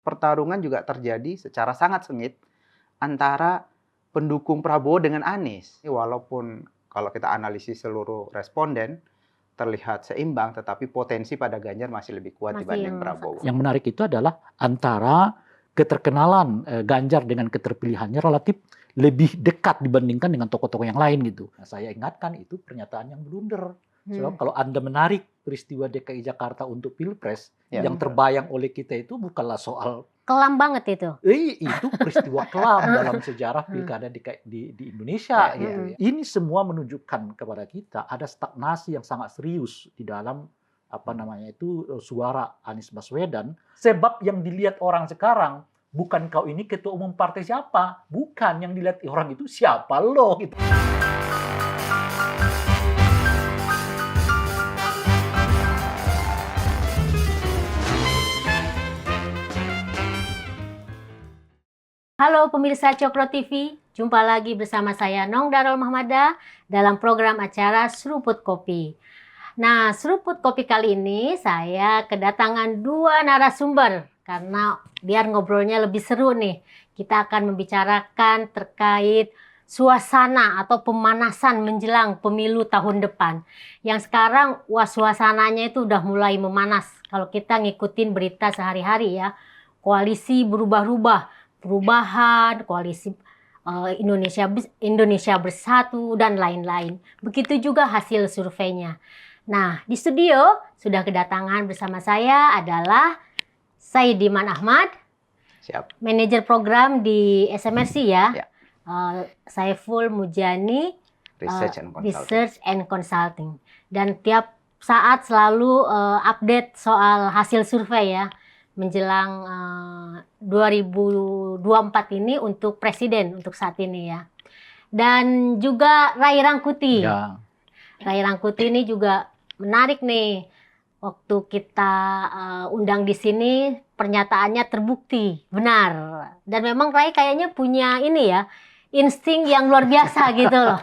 pertarungan juga terjadi secara sangat sengit antara pendukung Prabowo dengan Anies. Walaupun kalau kita analisis seluruh responden terlihat seimbang, tetapi potensi pada Ganjar masih lebih kuat dibanding Prabowo. Yang menarik itu adalah antara keterkenalan Ganjar dengan keterpilihannya relatif lebih dekat dibandingkan dengan tokoh-tokoh yang lain gitu. Nah, saya ingatkan itu pernyataan yang blunder. Sebab kalau Anda menarik peristiwa DKI Jakarta untuk Pilpres, yang terbayang oleh kita itu bukanlah soal kelam banget itu. Itu peristiwa kelam dalam sejarah pilkada di Indonesia. Gitu. Ini semua menunjukkan kepada kita ada stagnasi yang sangat serius di dalam suara Anies Baswedan. Sebab yang dilihat orang sekarang bukan kau ini ketua umum partai siapa, bukan yang dilihat orang itu siapa lo gitu. Halo pemirsa Cokro TV, jumpa lagi bersama saya Nong Darul Mahmada dalam program acara Seruput Kopi. Nah, Seruput Kopi kali ini saya kedatangan dua narasumber karena biar ngobrolnya lebih seru nih. Kita akan membicarakan terkait suasana atau pemanasan menjelang pemilu tahun depan. Yang sekarang suasananya itu udah mulai memanas. Kalau kita ngikutin berita sehari-hari ya, koalisi berubah-ubah. Perubahan, koalisi Indonesia Bersatu, dan lain-lain. Begitu juga hasil surveinya. Nah, di studio sudah kedatangan bersama saya adalah Saidiman Ahmad, manajer program di SMRC ya. Saiful Mujani, Research and Consulting. Dan tiap saat selalu update soal hasil survei ya. Menjelang 2024 ini untuk presiden untuk saat ini ya. Dan juga Ray Rangkuti. Ya. Ray Rangkuti ini juga menarik nih. Waktu kita undang di sini pernyataannya terbukti benar. Dan memang Ray kayaknya punya ini ya, insting yang luar biasa gitu loh.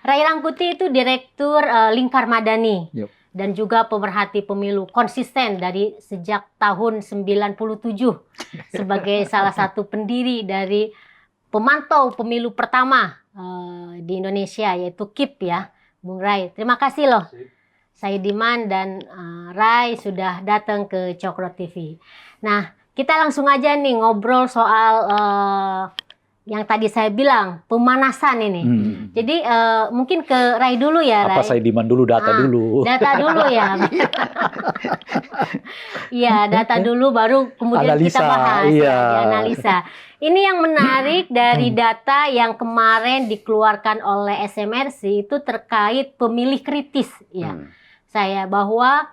Ray Rangkuti itu direktur Lingkar Madani. Yep. Dan juga pemerhati pemilu konsisten dari sejak tahun 97 sebagai salah satu pendiri dari pemantau pemilu pertama di Indonesia yaitu KIP ya, Bung Ray. Terima kasih loh Saidiman dan Ray sudah datang ke Cokro TV. Nah, kita langsung aja nih ngobrol soal yang tadi saya bilang pemanasan ini. Jadi mungkin ke Ray dulu ya, Ray. Apa Saidiman dulu, data dulu. Data dulu ya. Iya, data dulu baru kemudian analisa, kita bahas. Iya. Analisa. Ini yang menarik dari data yang kemarin dikeluarkan oleh SMRC itu terkait pemilih kritis ya. Saya bahwa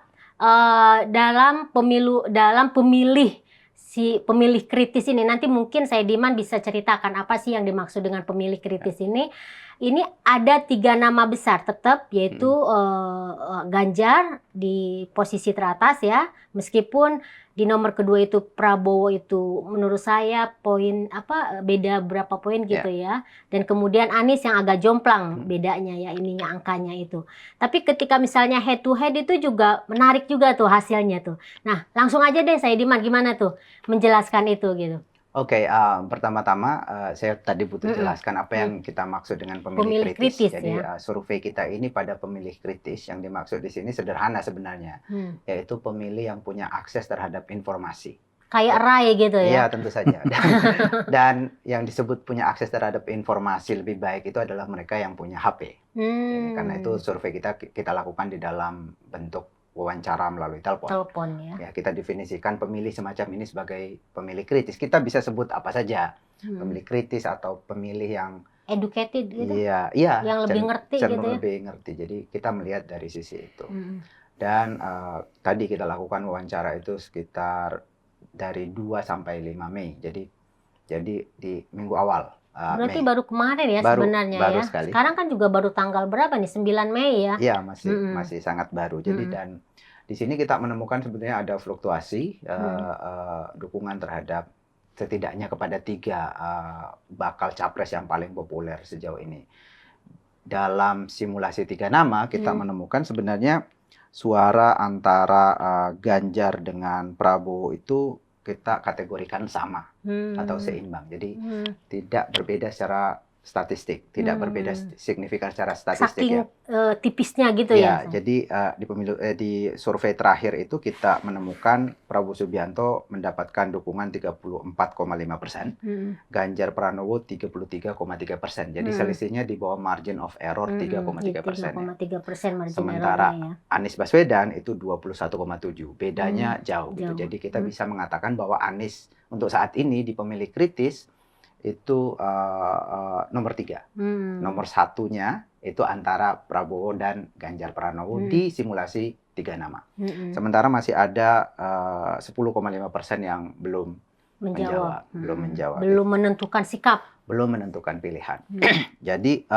dalam pemilih si pemilih kritis ini, nanti mungkin Saidiman bisa ceritakan apa sih yang dimaksud dengan pemilih kritis ini. Ini ada 3 nama besar tetap, yaitu Ganjar di posisi teratas ya, meskipun di nomor kedua itu Prabowo itu menurut saya beda berapa poin gitu ya. Dan kemudian Anies yang agak jomplang bedanya ya ininya angkanya itu. Tapi ketika misalnya head to head itu juga menarik juga tuh hasilnya tuh. Nah, langsung aja deh Saidiman gimana tuh menjelaskan itu gitu. Oke, pertama-tama saya tadi butuh jelaskan apa yang kita maksud dengan pemilih kritis. Jadi ya. Survei kita ini pada pemilih kritis yang dimaksud di sini sederhana sebenarnya, yaitu pemilih yang punya akses terhadap informasi. Kayak Ray gitu ya? Iya, tentu saja. Dan yang disebut punya akses terhadap informasi lebih baik itu adalah mereka yang punya HP. Jadi, karena itu survei kita lakukan di dalam bentuk wawancara melalui telepon ya. Kita definisikan pemilih semacam ini sebagai pemilih kritis. Kita bisa sebut apa saja, pemilih kritis atau pemilih yang educated gitu. Iya, yang lebih ngerti gitu ya. Lebih ngerti. Jadi kita melihat dari sisi itu. Dan tadi kita lakukan wawancara itu sekitar dari 2 sampai 5 Mei. Jadi di minggu awal. Berarti Mei. Baru kemarin ya sebenarnya baru ya. Sekali. Sekarang kan juga baru tanggal berapa nih? 9 Mei ya? Iya, masih sangat baru. Jadi dan di sini kita menemukan sebenarnya ada fluktuasi dukungan terhadap setidaknya kepada 3 bakal capres yang paling populer sejauh ini. Dalam simulasi 3 nama kita menemukan sebenarnya suara antara Ganjar dengan Prabowo itu kita kategorikan sama atau seimbang. Jadi tidak berbeda secara statistik, tidak berbeda signifikan secara statistik. Saking tipisnya gitu ya. ya. Jadi di survei terakhir itu kita menemukan Prabowo Subianto mendapatkan dukungan 34,5%, Ganjar Pranowo 33,3%. Jadi selisihnya di bawah margin of error 3,3%. 3,3% margin Sementara errornya ya. Anies Baswedan itu 21,7. Bedanya jauh gitu. Jadi kita bisa mengatakan bahwa Anies untuk saat ini di pemilih kritis itu nomor 3. Nomor satunya itu antara Prabowo dan Ganjar Pranowo di simulasi 3 nama. Sementara masih ada 10,5% yang belum menjawab. Belum menentukan sikap. Belum menentukan pilihan. Jadi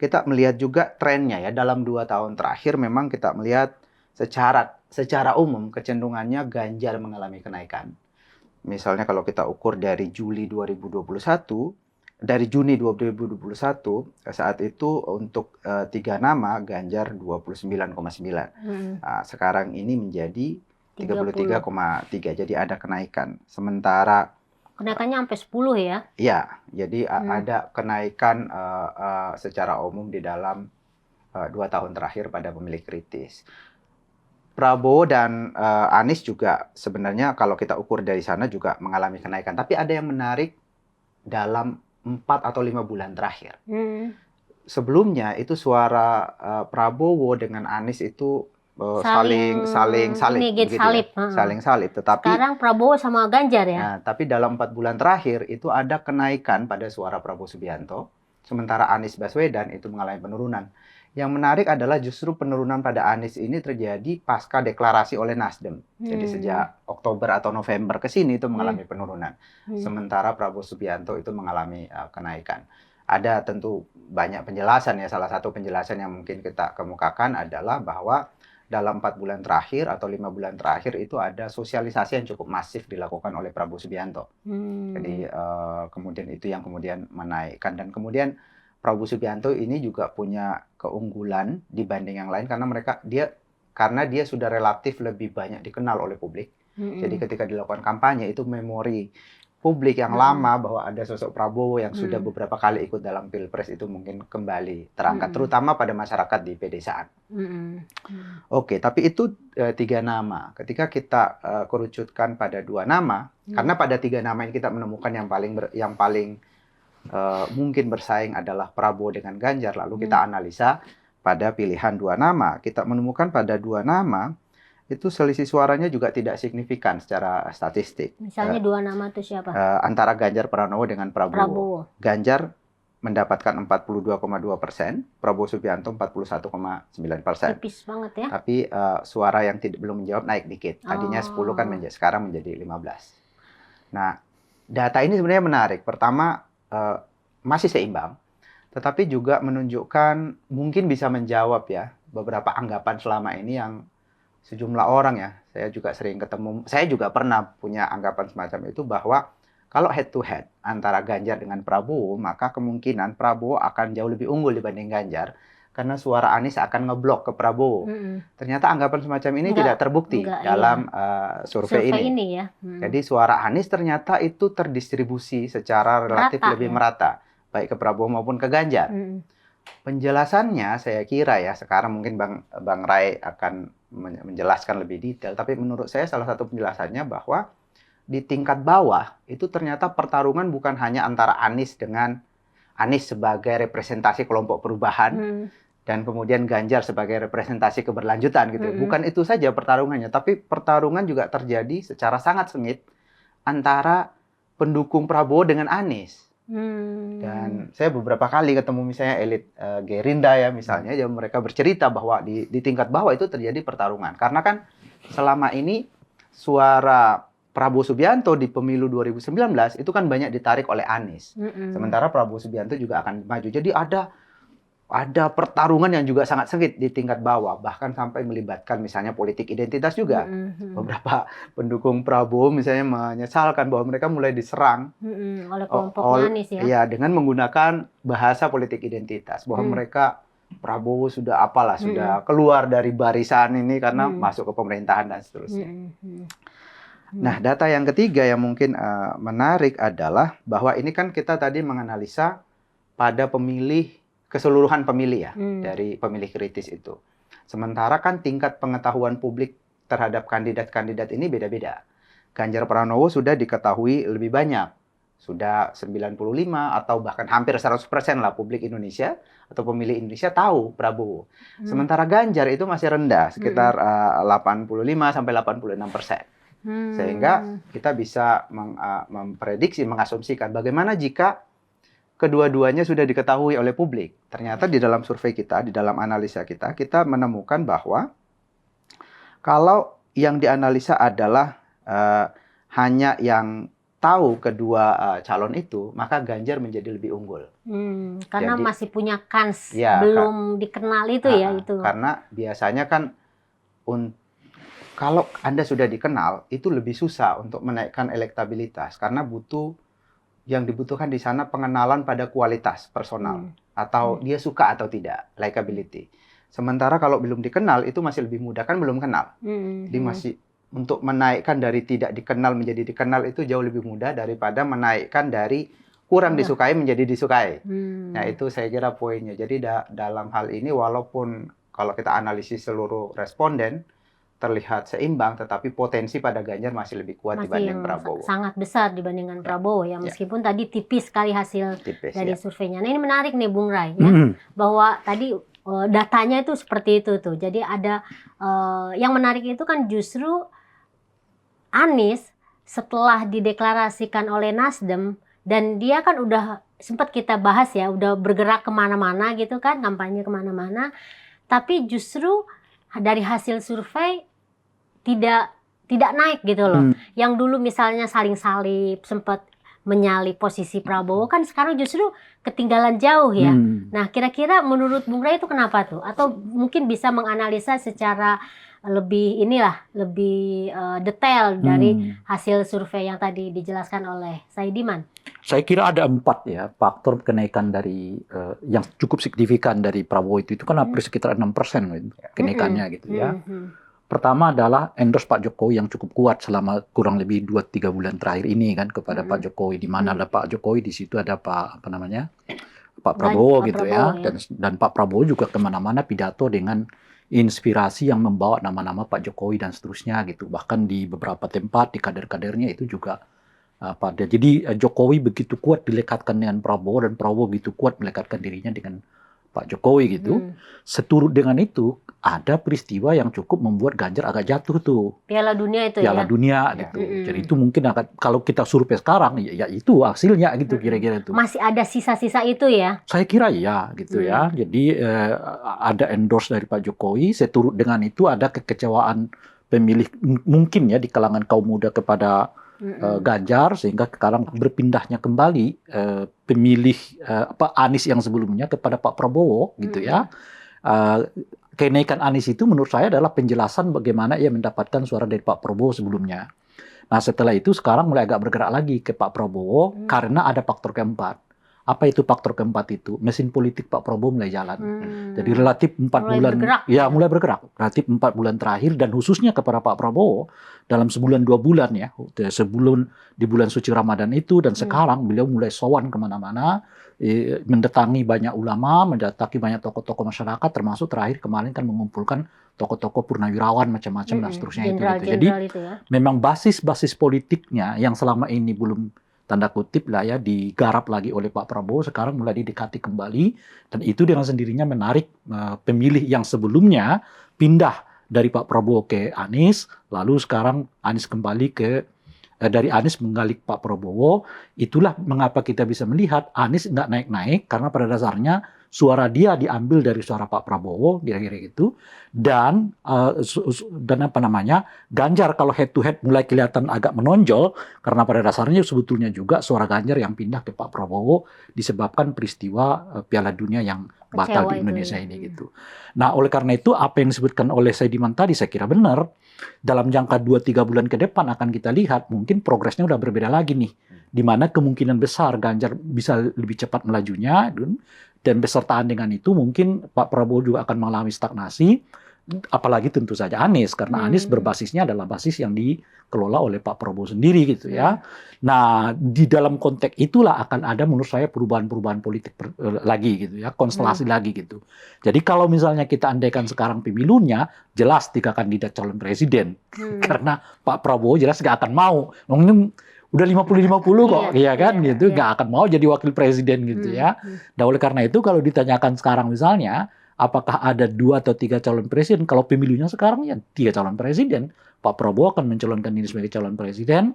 kita melihat juga trennya ya dalam 2 tahun terakhir memang kita melihat secara umum kecenderungannya Ganjar mengalami kenaikan. Misalnya kalau kita ukur dari Juni 2021 saat itu untuk 3 nama Ganjar 29,9. Sekarang ini menjadi 33,3. Jadi ada kenaikan. Sementara kenaikannya sampai 10 ya? Iya, jadi ada kenaikan secara umum di dalam 2 tahun terakhir pada pemilih kritis. Prabowo dan Anies juga sebenarnya kalau kita ukur dari sana juga mengalami kenaikan. Tapi ada yang menarik dalam 4 atau 5 bulan terakhir. Sebelumnya itu suara Prabowo dengan Anies itu saling salib. Tetapi sekarang Prabowo sama Ganjar ya. Nah, tapi dalam 4 bulan terakhir itu ada kenaikan pada suara Prabowo Subianto, sementara Anies Baswedan itu mengalami penurunan. Yang menarik adalah justru penurunan pada Anies ini terjadi pasca deklarasi oleh Nasdem. Jadi sejak Oktober atau November ke sini itu mengalami penurunan. Sementara Prabowo Subianto itu mengalami kenaikan. Ada tentu banyak penjelasan ya. Salah satu penjelasan yang mungkin kita kemukakan adalah bahwa dalam 4 bulan terakhir atau 5 bulan terakhir itu ada sosialisasi yang cukup masif dilakukan oleh Prabowo Subianto. Jadi kemudian itu yang kemudian menaikkan. Dan kemudian Prabowo Subianto ini juga punya keunggulan dibanding yang lain karena dia sudah relatif lebih banyak dikenal oleh publik. Jadi ketika dilakukan kampanye itu memori publik yang lama bahwa ada sosok Prabowo yang sudah beberapa kali ikut dalam Pilpres itu mungkin kembali terangkat, terutama pada masyarakat di pedesaan. Oke, tapi itu 3 nama. Ketika kita kerucutkan pada 2 nama, karena pada 3 nama ini kita menemukan yang paling mungkin bersaing adalah Prabowo dengan Ganjar. Lalu kita analisa pada pilihan 2 nama. Kita menemukan pada 2 nama itu selisih suaranya juga tidak signifikan secara statistik. Misalnya 2 nama itu siapa? Antara Ganjar Pranowo dengan Prabowo. Ganjar mendapatkan 42,2%, Prabowo Subianto 41,9%. Tipis banget ya. Tapi suara yang belum menjawab naik dikit. Tadinya 10 kan sekarang menjadi 15. Nah, data ini sebenarnya menarik. Pertama, masih seimbang, tetapi juga menunjukkan mungkin bisa menjawab ya beberapa anggapan selama ini yang sejumlah orang ya, saya juga sering ketemu, saya juga pernah punya anggapan semacam itu bahwa kalau head to head antara Ganjar dengan Prabowo, maka kemungkinan Prabowo akan jauh lebih unggul dibanding Ganjar karena suara Anies akan ngeblok ke Prabowo. Ternyata anggapan semacam ini tidak terbukti dalam survei ini ya. Jadi suara Anies ternyata itu terdistribusi secara relatif lebih merata, baik ke Prabowo maupun ke Ganjar. Penjelasannya saya kira ya, sekarang mungkin Bang Ray akan menjelaskan lebih detail, tapi menurut saya salah satu penjelasannya bahwa di tingkat bawah itu ternyata pertarungan bukan hanya antara Anies sebagai representasi kelompok perubahan dan kemudian Ganjar sebagai representasi keberlanjutan gitu. Bukan itu saja pertarungannya, tapi pertarungan juga terjadi secara sangat sengit antara pendukung Prabowo dengan Anies. Dan saya beberapa kali ketemu misalnya elit Gerindra ya misalnya, ya mereka bercerita bahwa di tingkat bawah itu terjadi pertarungan. Karena kan selama ini suara Prabowo Subianto di pemilu 2019 itu kan banyak ditarik oleh Anies. Sementara Prabowo Subianto juga akan maju. Jadi ada pertarungan yang juga sangat sengit di tingkat bawah, bahkan sampai melibatkan misalnya politik identitas juga. Beberapa pendukung Prabowo misalnya menyesalkan bahwa mereka mulai diserang oleh kelompok Anies ya. Iya, dengan menggunakan bahasa politik identitas bahwa mereka Prabowo sudah sudah keluar dari barisan ini karena masuk ke pemerintahan dan seterusnya. Nah, data yang ketiga yang mungkin menarik adalah bahwa ini kan kita tadi menganalisa pada pemilih, keseluruhan pemilih ya, dari pemilih kritis itu. Sementara kan tingkat pengetahuan publik terhadap kandidat-kandidat ini beda-beda. Ganjar Pranowo sudah diketahui lebih banyak. Sudah 95 atau bahkan hampir 100% lah publik Indonesia atau pemilih Indonesia tahu Prabowo. Sementara Ganjar itu masih rendah, sekitar 85 sampai 86%. Sehingga kita bisa memprediksi, mengasumsikan bagaimana jika kedua-duanya sudah diketahui oleh publik. Ternyata di dalam survei kita, di dalam analisa kita, kita menemukan bahwa kalau yang dianalisa adalah hanya yang tahu kedua calon itu, maka Ganjar menjadi lebih unggul. Karena jadi, masih punya kans, ya, belum dikenal itu ya itu. Karena biasanya kan kalau Anda sudah dikenal, itu lebih susah untuk menaikkan elektabilitas karena yang dibutuhkan di sana pengenalan pada kualitas personal atau dia suka atau tidak, likability. Sementara kalau belum dikenal itu masih lebih mudah, kan belum kenal. Jadi masih untuk menaikkan dari tidak dikenal menjadi dikenal itu jauh lebih mudah daripada menaikkan dari kurang disukai menjadi disukai. Nah, itu saya kira poinnya. Jadi dalam hal ini walaupun kalau kita analisis seluruh responden terlihat seimbang, tetapi potensi pada Ganjar masih lebih kuat dibanding Prabowo. Sangat besar dibandingkan Prabowo ya, meskipun tadi tipis sekali hasil dari surveinya. Nah, ini menarik nih Bung Rai ya, bahwa tadi datanya itu seperti itu tuh. Jadi ada yang menarik itu kan justru Anies setelah dideklarasikan oleh Nasdem dan dia kan udah sempat kita bahas ya, udah bergerak kemana-mana gitu kan, kampanye kemana-mana. Tapi justru dari hasil survei tidak naik gitu loh. Yang dulu misalnya saling salib, sempat menyalip posisi Prabowo, kan sekarang justru ketinggalan jauh ya. Nah, kira-kira menurut Bung Rai itu kenapa tuh? Atau mungkin bisa menganalisa secara lebih detail dari hasil survei yang tadi dijelaskan oleh Saidiman? Saya kira ada 4 ya faktor kenaikan dari yang cukup signifikan dari Prabowo itu kan hampir sekitar 6% kenaikannya gitu ya. Pertama adalah endorse Pak Jokowi yang cukup kuat selama kurang lebih 2-3 bulan terakhir ini kan kepada Pak Jokowi, di mana ada Pak Jokowi, di situ ada Pak Prabowo gitu ya. Dan Pak Prabowo juga kemana-mana pidato dengan inspirasi yang membawa nama-nama Pak Jokowi dan seterusnya gitu. Bahkan di beberapa tempat di kader-kadernya itu juga jadi Jokowi begitu kuat dilekatkan dengan Prabowo dan Prabowo begitu kuat melekatkan dirinya dengan Pak Jokowi gitu. Seturut dengan itu ada peristiwa yang cukup membuat Ganjar agak jatuh tuh. Piala Dunia itu Piala Dunia gitu. Jadi itu mungkin kalau kita survei sekarang ya itu hasilnya gitu kira-kira itu. Masih ada sisa-sisa itu ya? Saya kira iya gitu ya. Jadi ada endorse dari Pak Jokowi. Seturut dengan itu ada kekecewaan pemilih mungkin ya di kalangan kaum muda kepada Ganjar, sehingga sekarang berpindahnya kembali pemilih Anies yang sebelumnya kepada Pak Prabowo gitu ya. Kenaikan Anies itu menurut saya adalah penjelasan bagaimana ia mendapatkan suara dari Pak Prabowo sebelumnya. Nah, setelah itu sekarang mulai agak bergerak lagi ke Pak Prabowo karena ada faktor keempat. Apa itu faktor keempat itu? Mesin politik Pak Prabowo mulai jalan. Jadi relatif 4 bulan mulai bergerak. Relatif 4 bulan terakhir dan khususnya kepada Pak Prabowo dalam sebulan 2 bulan ya. Sebelum di bulan suci Ramadan itu dan sekarang beliau mulai sowan kemana-mana, mendatangi banyak ulama, mendatangi banyak tokoh-tokoh masyarakat, termasuk terakhir kemarin kan mengumpulkan tokoh-tokoh purnawirawan macam-macam dan seterusnya itu. Jadi memang basis-basis politiknya yang selama ini belum tanda kutip lah ya digarap lagi oleh Pak Prabowo sekarang mulai didekati kembali, dan itu dengan sendirinya menarik pemilih yang sebelumnya pindah dari Pak Prabowo ke Anies, lalu sekarang Anies kembali dari Anies menggali Pak Prabowo. Itulah mengapa kita bisa melihat Anies nggak naik-naik, karena pada dasarnya suara dia diambil dari suara Pak Prabowo, kira-kira gitu. Dan Ganjar kalau head to head mulai kelihatan agak menonjol, karena pada dasarnya sebetulnya juga suara Ganjar yang pindah ke Pak Prabowo disebabkan peristiwa Piala Dunia yang batal di Indonesia ini gitu. Nah, oleh karena itu apa yang disebutkan oleh Saidiman tadi saya kira benar. Dalam jangka 2-3 bulan ke depan akan kita lihat mungkin progresnya udah berbeda lagi nih. Di mana kemungkinan besar Ganjar bisa lebih cepat melajunya, dan besertaan dengan itu mungkin Pak Prabowo juga akan mengalami stagnasi. apalagi tentu saja Anies, karena Anies berbasisnya adalah basis yang dikelola oleh Pak Prabowo sendiri gitu ya. Nah, di dalam konteks itulah akan ada menurut saya perubahan-perubahan politik lagi gitu ya, konstelasi lagi gitu. Jadi kalau misalnya kita andaikan sekarang pemilunya, jelas 3 kandidat calon presiden. Karena Pak Prabowo jelas gak akan mau. Udah 50-50 kok, iya kan gitu, gak akan mau jadi wakil presiden gitu ya. Nah oleh karena itu kalau ditanyakan sekarang misalnya, apakah ada 2 atau 3 calon presiden? Kalau pemilunya sekarang ya 3 calon presiden. Pak Prabowo akan mencalonkan diri sebagai calon presiden,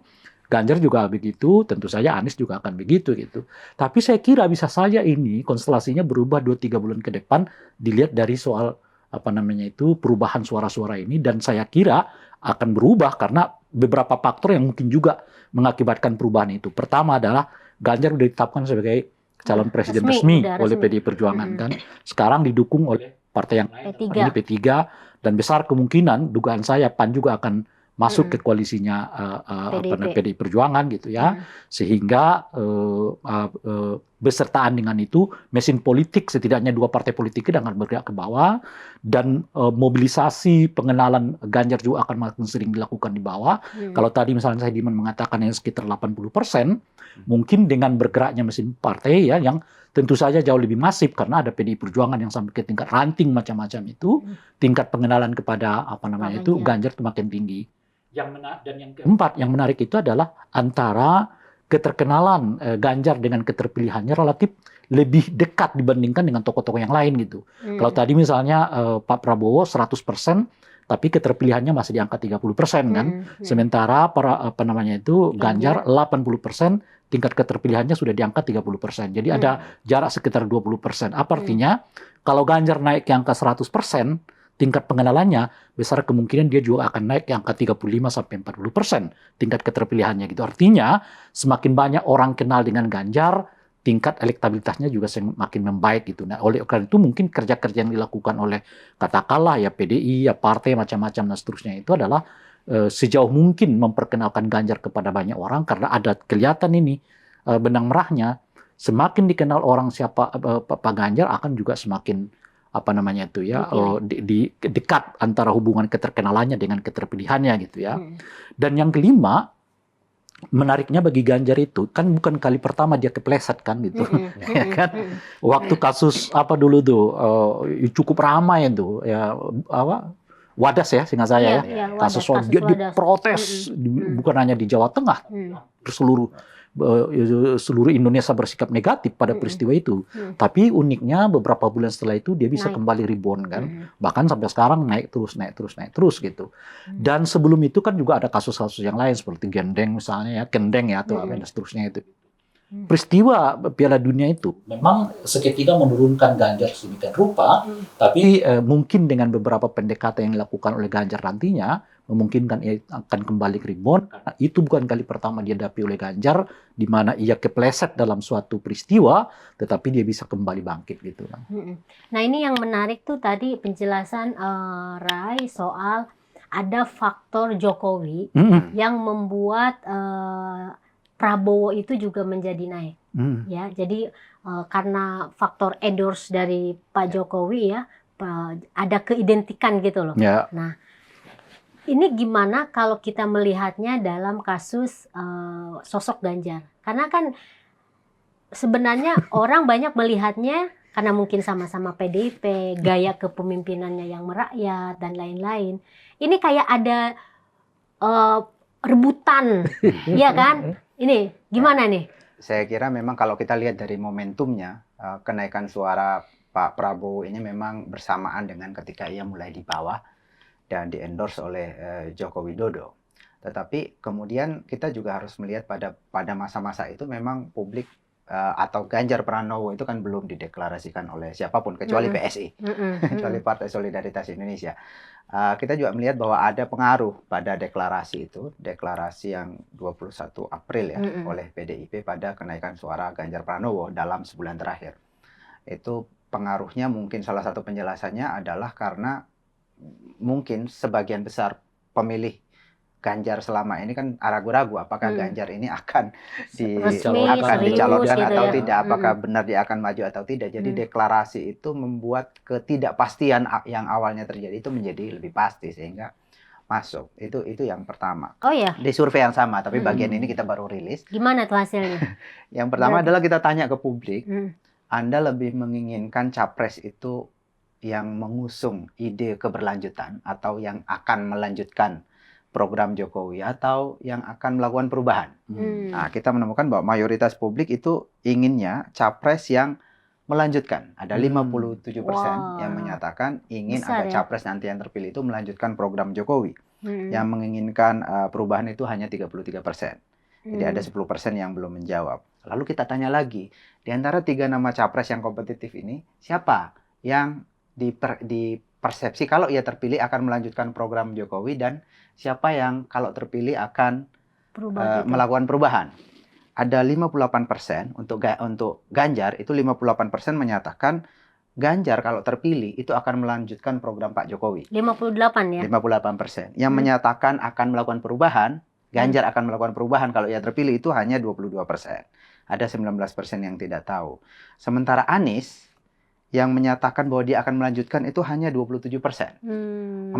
Ganjar juga begitu, tentu saja Anies juga akan begitu gitu. Tapi saya kira bisa saja ini konstelasinya berubah 2-3 bulan ke depan dilihat dari soal perubahan suara-suara ini, dan saya kira akan berubah karena beberapa faktor yang mungkin juga mengakibatkan perubahan itu. Pertama adalah Ganjar sudah ditetapkan sebagai calon presiden resmi oleh PDI Perjuangan kan. Sekarang didukung oleh partai yang lain, ini P3, dan besar kemungkinan dugaan saya PAN juga akan masuk ke koalisinya PDI Perjuangan gitu ya. Sehingga besertaan dengan itu mesin politik setidaknya 2 partai politik itu akan bergerak ke bawah, dan mobilisasi pengenalan Ganjar juga akan makin sering dilakukan di bawah. Kalau tadi misalnya saya mengatakan yang sekitar 80%, mungkin dengan bergeraknya mesin partai ya yang tentu saja jauh lebih masif karena ada PDI Perjuangan yang sampai ke tingkat ranting macam-macam itu, tingkat pengenalan kepada Ganjar itu makin tinggi. Dan yang keempat yang menarik itu adalah antara keterkenalan Ganjar dengan keterpilihannya relatif lebih dekat dibandingkan dengan tokoh-tokoh yang lain gitu. Kalau tadi misalnya Pak Prabowo 100%, tapi keterpilihannya masih di angka 30% kan. Sementara Ganjar 80%, tingkat keterpilihannya sudah di angka 30%. Jadi ada jarak sekitar 20%. Apa artinya? Kalau Ganjar naik ke angka 100%, tingkat pengenalannya besar kemungkinan dia juga akan naik ke angka 35-40% tingkat keterpilihannya gitu. Artinya semakin banyak orang kenal dengan Ganjar, tingkat elektabilitasnya juga semakin membaik gitu. Nah, oleh karena itu mungkin kerja-kerja yang dilakukan oleh katakanlah ya PDI, ya partai macam-macam dan seterusnya itu adalah sejauh mungkin memperkenalkan Ganjar kepada banyak orang, karena ada kelihatan ini benang merahnya, semakin dikenal orang siapa Pak Ganjar akan juga semakin dekat antara hubungan keterkenalannya dengan keterpilihannya gitu ya. Dan yang kelima, menariknya bagi Ganjar itu kan bukan kali pertama dia kepleset kan gitu. Ya kan? Waktu kasus dulu tuh cukup ramai itu ya Wadas ya seingat saya kasus dia diprotes bukan hanya di Jawa Tengah, seluruh Indonesia bersikap negatif pada peristiwa itu. Tapi uniknya beberapa bulan setelah itu dia bisa kembali rebound kan. Bahkan sampai sekarang naik terus gitu. Dan sebelum itu kan juga ada kasus-kasus yang lain seperti Gendeng misalnya atau dan seterusnya itu. Peristiwa Piala Dunia itu memang seketika menurunkan Ganjar sedemikian rupa, tapi mungkin dengan beberapa pendekatan yang dilakukan oleh Ganjar nantinya memungkinkan ia akan kembali ke rebound, karena itu bukan kali pertama dihadapi oleh Ganjar di mana ia kepleset dalam suatu peristiwa tetapi dia bisa kembali bangkit gitu. Nah ini yang menarik tuh tadi penjelasan Rai soal ada faktor Jokowi yang membuat Prabowo itu juga menjadi naik, ya. Jadi karena faktor endorse dari Pak Jokowi ya, ada keidentikan gitu loh. Nah, ini gimana kalau kita melihatnya dalam kasus sosok Ganjar? Karena kan sebenarnya orang banyak melihatnya karena mungkin sama-sama PDIP, gaya kepemimpinannya yang merakyat dan lain-lain. Ini kayak ada rebutan, ya kan? Ini gimana nih? Saya kira memang kalau kita lihat dari momentumnya, kenaikan suara Pak Prabowo ini memang bersamaan dengan ketika ia mulai di bawah dan di-endorse oleh Joko Widodo. Tetapi kemudian kita juga harus melihat pada masa-masa itu memang publik atau Ganjar Pranowo itu kan belum dideklarasikan oleh siapapun kecuali PSI, kecuali Partai Solidaritas Indonesia. Kita juga melihat bahwa ada pengaruh pada deklarasi itu, deklarasi yang 21 April ya oleh PDIP pada kenaikan suara Ganjar Pranowo dalam sebulan terakhir. Itu pengaruhnya mungkin salah satu penjelasannya adalah karena mungkin sebagian besar pemilih Ganjar selama ini kan ragu-ragu apakah Ganjar ini akan Resmi, dicalonkan gitu atau ya. tidak, apakah benar dia akan maju atau tidak. Jadi deklarasi itu membuat ketidakpastian yang awalnya terjadi itu menjadi lebih pasti sehingga masuk. Itu yang pertama. Oh ya. Di survei yang sama, tapi bagian ini kita baru rilis. Gimana tuh hasilnya? Yang pertama adalah kita tanya ke publik, Anda lebih menginginkan capres itu yang mengusung ide keberlanjutan atau yang akan melanjutkan program Jokowi atau yang akan melakukan perubahan. Nah, kita menemukan bahwa mayoritas publik itu inginnya capres yang melanjutkan. Ada 57% yang menyatakan ingin agar capres nanti yang terpilih itu melanjutkan program Jokowi. Yang menginginkan perubahan itu hanya 33%. Jadi ada 10% yang belum menjawab. Lalu kita tanya lagi, di antara 3 nama capres yang kompetitif ini, siapa yang dipersepsi kalau ia terpilih akan melanjutkan program Jokowi dan siapa yang kalau terpilih akan melakukan perubahan. Ada 58% untuk Ganjar, itu 58% menyatakan Ganjar kalau terpilih itu akan melanjutkan program Pak Jokowi. 58 ya? 58%. Yang menyatakan akan melakukan perubahan, Ganjar akan melakukan perubahan kalau ia terpilih itu hanya 22%. Ada 19% yang tidak tahu. Sementara Anies yang menyatakan bahwa dia akan melanjutkan itu hanya 27%. 47%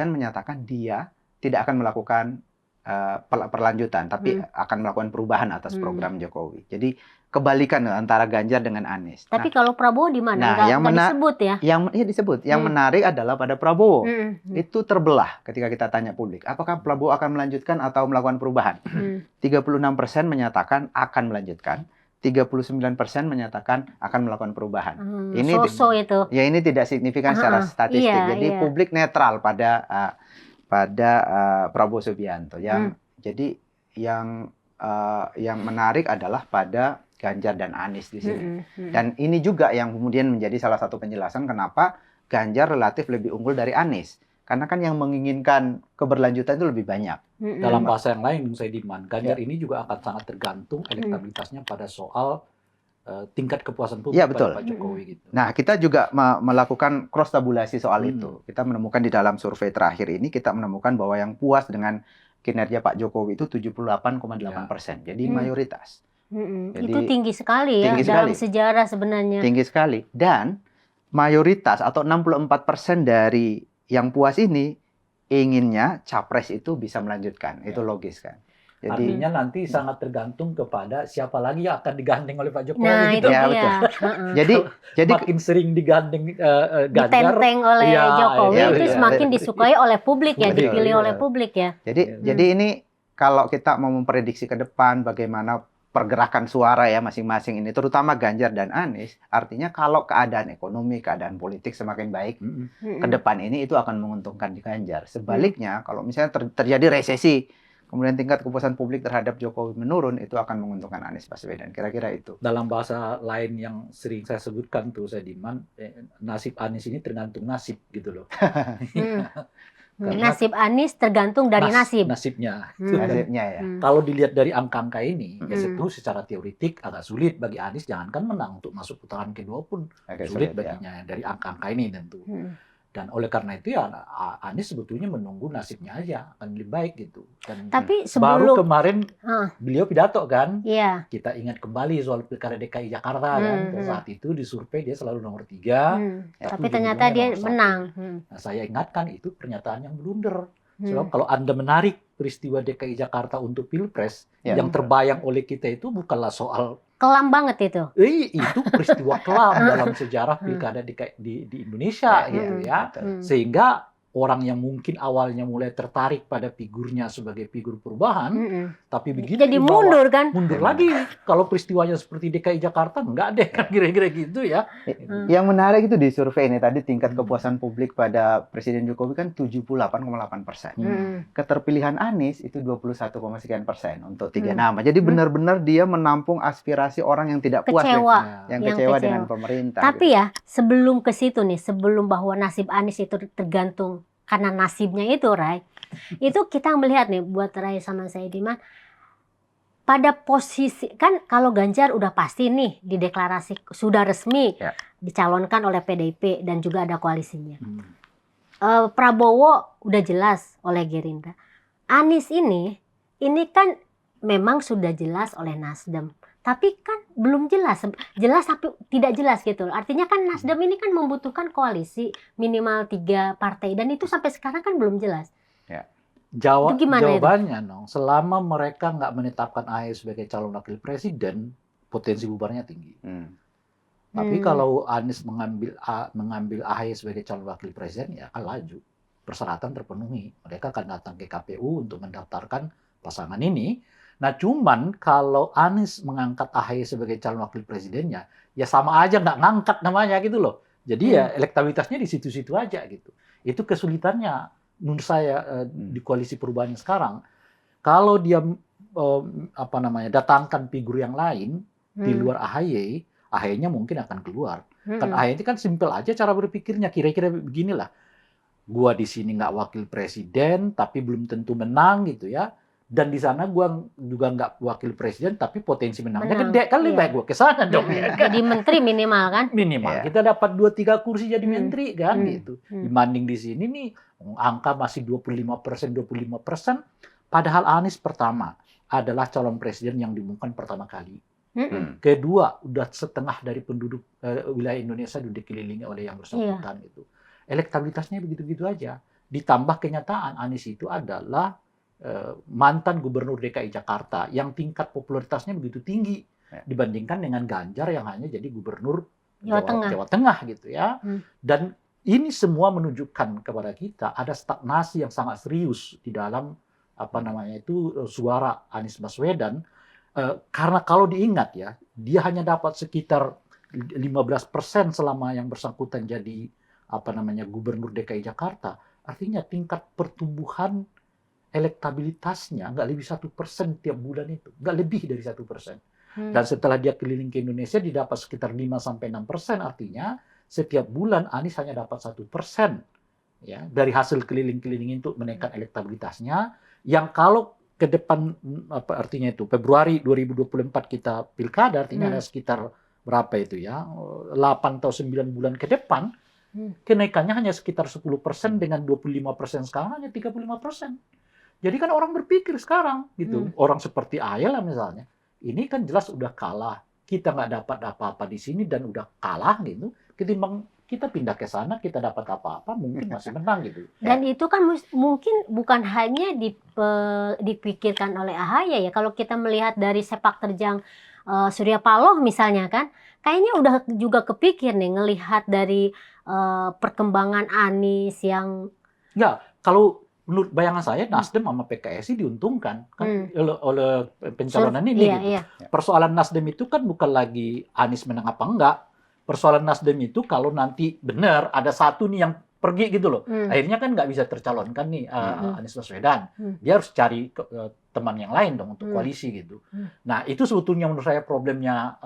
menyatakan dia tidak akan melakukan perlanjutan, tapi akan melakukan perubahan atas program Jokowi. Jadi kebalikan antara Ganjar dengan Anies. Tapi kalau Prabowo di mana? Yang disebut ya? Disebut. Yang menarik adalah pada Prabowo. Itu terbelah ketika kita tanya publik. Apakah Prabowo akan melanjutkan atau melakukan perubahan? 36% menyatakan akan melanjutkan. 39% menyatakan akan melakukan perubahan. Ini itu. Ya ini tidak signifikan secara statistik. Jadi publik netral pada Prabowo Subianto. Jadi yang menarik adalah pada Ganjar dan Anies di sini. Dan ini juga yang kemudian menjadi salah satu penjelasan kenapa Ganjar relatif lebih unggul dari Anies. Karena kan yang menginginkan keberlanjutan itu lebih banyak. Dalam bahasa yang lain, saya Diman, Ganjar ini juga akan sangat tergantung elektabilitasnya pada soal tingkat kepuasan publik pada Pak Jokowi. Gitu. Nah, kita juga melakukan cross tabulasi soal itu. Kita menemukan di dalam survei terakhir ini, kita menemukan bahwa yang puas dengan kinerja Pak Jokowi itu 78,8%. Jadi mayoritas. Jadi, itu tinggi sekali ya dalam sejarah sebenarnya. Tinggi sekali. Dan mayoritas atau 64% dari yang puas ini inginnya capres itu bisa melanjutkan. Itu logis kan. Jadi, artinya nanti sangat tergantung kepada siapa lagi yang akan digandeng oleh Pak Jokowi. Nah, gitu. itu betul. Jadi makin sering digandeng Ganjar, ditenteng oleh Jokowi itu semakin disukai oleh publik ya, dipilih oleh publik ya. Jadi ini kalau kita mau memprediksi ke depan bagaimana pergerakan suara ya masing-masing ini, terutama Ganjar dan Anies, artinya kalau keadaan ekonomi, keadaan politik semakin baik ke depan ini itu akan menguntungkan di Ganjar. Sebaliknya kalau misalnya terjadi resesi, kemudian tingkat kepuasan publik terhadap Jokowi menurun, itu akan menguntungkan Anies Baswedan. Kira-kira itu. Dalam bahasa lain yang sering saya sebutkan tuh, saya Diman, nasib Anies ini tergantung nasib gitu loh. Nasib Anies tergantung dari nasibnya. Nasibnya ya. Kalau dilihat dari angka-angka ini, ya tentu secara teoretik agak sulit bagi Anies, jangankan menang, untuk masuk putaran kedua pun sulit baginya dari angka-angka ini tentu. Dan oleh karena itu ya Anies sebetulnya menunggu nasibnya aja akan lebih baik gitu. Dan tapi baru kemarin beliau pidato kan, kita ingat kembali soal Pilkada DKI Jakarta kan, saat itu di survei dia selalu nomor 3, tapi ternyata dia menang. Nah, saya ingatkan itu pernyataan yang blunder. Sebab kalau Anda menarik peristiwa DKI Jakarta untuk Pilpres, yang terbayang oleh kita itu bukanlah soal kelam banget itu. Itu peristiwa kelam dalam sejarah pilkada di Indonesia gitu ya. Sehingga orang yang mungkin awalnya mulai tertarik pada figurnya sebagai figur perubahan, tapi begitu jadi mundur kan? Mundur lagi. Kalau peristiwanya seperti DKI Jakarta, enggak deh kan kira-kira gitu ya. Yang menarik itu di survei ini tadi tingkat kepuasan publik pada Presiden Jokowi kan 78,8%. Keterpilihan Anies itu 21,sekian% untuk 3 nama. Jadi benar-benar dia menampung aspirasi orang yang tidak puas yang kecewa dengan pemerintah. Tapi ya sebelum ke situ nih, sebelum bahwa nasib Anies itu tergantung karena nasibnya itu, Ray. Itu kita melihat nih buat Ray sama saya Diman, pada posisi kan kalau Ganjar udah pasti nih dideklarasi sudah resmi dicalonkan oleh PDIP dan juga ada koalisinya. Prabowo udah jelas oleh Gerindra. Anies ini kan memang sudah jelas oleh Nasdem. Tapi kan belum jelas tapi tidak jelas gitu. Artinya kan Nasdem ini kan membutuhkan koalisi minimal 3 partai dan itu sampai sekarang kan belum jelas. Ya. Jawabannya dong, selama mereka nggak menetapkan AHY sebagai calon wakil presiden, potensi bubarnya tinggi. Tapi kalau Anies mengambil AHY sebagai calon wakil presiden, ya akan laju. Persyaratan terpenuhi. Mereka akan datang ke KPU untuk mendaftarkan pasangan ini. Nah, cuman kalau Anies mengangkat AHY sebagai calon wakil presidennya, ya sama aja nggak ngangkat namanya gitu loh. Jadi ya elektabilitasnya di situ-situ aja gitu. Itu kesulitannya menurut saya di koalisi perubahan yang sekarang. Kalau dia datangkan figur yang lain di luar AHY, AHY-nya mungkin akan keluar. Kan AHY itu kan simpel aja cara berpikirnya. Kira-kira beginilah. Gua di sini nggak wakil presiden, tapi belum tentu menang gitu ya. Dan di sana gua juga nggak wakil presiden, tapi potensi menangnya gede. Kan lebih baik gua ke sana dong. Ya, kan? Jadi menteri minimal kan? Minimal. Kita dapat 2-3 kursi jadi menteri kan gitu. Dibanding di sini nih, angka masih 25%. Padahal Anies pertama adalah calon presiden yang diumumkan pertama kali. Kedua, udah setengah dari penduduk wilayah Indonesia sudah dikelilingi oleh yang bersangkutan gitu. Elektabilitasnya begitu-begitu aja. Ditambah kenyataan Anies itu adalah mantan gubernur DKI Jakarta yang tingkat popularitasnya begitu tinggi dibandingkan dengan Ganjar yang hanya jadi gubernur Jawa Tengah gitu ya. Dan ini semua menunjukkan kepada kita ada stagnasi yang sangat serius di dalam suara Anies Baswedan. Karena kalau diingat ya, dia hanya dapat sekitar 15% selama yang bersangkutan jadi gubernur DKI Jakarta. Artinya tingkat pertumbuhan elektabilitasnya nggak lebih 1% tiap bulan itu, nggak lebih dari 1%. Dan setelah dia keliling ke Indonesia, dia dapat sekitar 5-6%. Artinya setiap bulan Anies hanya dapat 1% ya dari hasil keliling-keliling itu menaikkan elektabilitasnya. Yang kalau ke depan artinya itu Februari 2024 kita pilkada, artinya ada sekitar berapa itu ya 8 atau 9 bulan ke depan. Kenaikannya hanya sekitar 10% dengan 25% sekarang hanya 35%. Jadi kan orang berpikir sekarang gitu, orang seperti AHY lah misalnya, ini kan jelas udah kalah, kita nggak dapat apa-apa di sini dan udah kalah gitu, ketimbang kita pindah ke sana kita dapat apa-apa mungkin masih menang gitu. Dan itu kan mungkin bukan hanya dipikirkan oleh AHY ya, kalau kita melihat dari sepak terjang Surya Paloh misalnya kan, kayaknya udah juga kepikir nih ngelihat dari perkembangan Anies yang kalau menurut bayangan saya Nasdem sama PKS diuntungkan kan oleh pencalonan ini gitu. Persoalan Nasdem itu kan bukan lagi Anies menang apa enggak. Persoalan Nasdem itu kalau nanti benar ada satu nih yang pergi gitu loh. Akhirnya kan nggak bisa tercalonkan nih Anies Baswedan. Dia harus cari teman yang lain dong untuk koalisi gitu. Nah itu sebetulnya menurut saya problemnya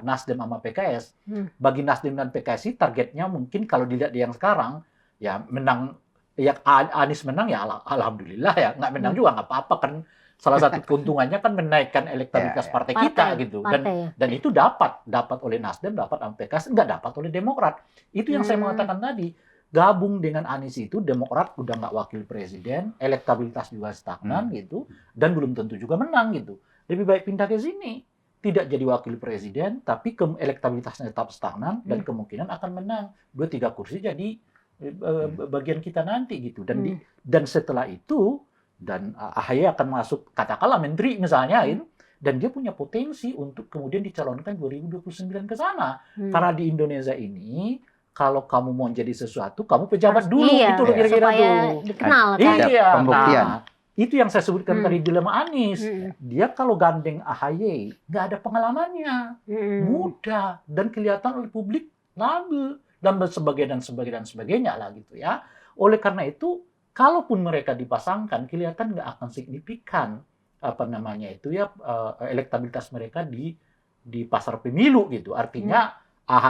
Nasdem sama PKS. Bagi Nasdem dan PKS targetnya mungkin kalau dilihat yang sekarang ya menang. Ya Anies menang ya alhamdulillah ya, nggak menang juga nggak apa-apa kan. Salah satu keuntungannya kan menaikkan elektabilitas partai kita gitu. Dan itu dapat oleh Nasdem, dapat oleh PKS, nggak dapat oleh Demokrat. Itu yang saya mengatakan tadi. Gabung dengan Anies itu Demokrat udah nggak wakil presiden, elektabilitas juga stagnan gitu, dan belum tentu juga menang gitu. Lebih baik pindah ke sini, tidak jadi wakil presiden, tapi elektabilitasnya tetap stagnan dan kemungkinan akan menang 2-3 kursi jadi bagian kita nanti gitu. Dan setelah itu dan AHY akan masuk katakanlah menteri misalnya gitu, dan dia punya potensi untuk kemudian dicalonkan 2029 ke sana. Karena di Indonesia ini kalau kamu mau jadi sesuatu kamu pejabat dulu gitu loh kira-kira supaya tuh. Dikenal kan. Pembuktian. Nah, itu yang saya sebutkan tadi dilema Anies. Dia kalau gandeng AHY nggak ada pengalamannya, mudah dan kelihatan oleh publik labil dan sebagainya lah gitu ya. Oleh karena itu, kalaupun mereka dipasangkan, kelihatan nggak akan signifikan elektabilitas mereka di pasar pemilu gitu. Artinya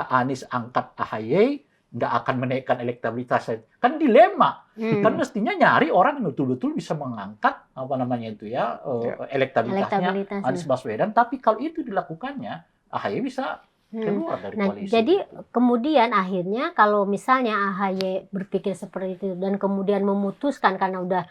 Anies angkat AHY nggak akan menaikkan elektabilitasnya. Kan dilema. Kan mestinya nyari orang yang betul-betul bisa mengangkat elektabilitasnya Anies Baswedan. Tapi kalau itu dilakukannya, AHY bisa keluar dari koalisi. Jadi kemudian akhirnya kalau misalnya AHY berpikir seperti itu dan kemudian memutuskan karena udah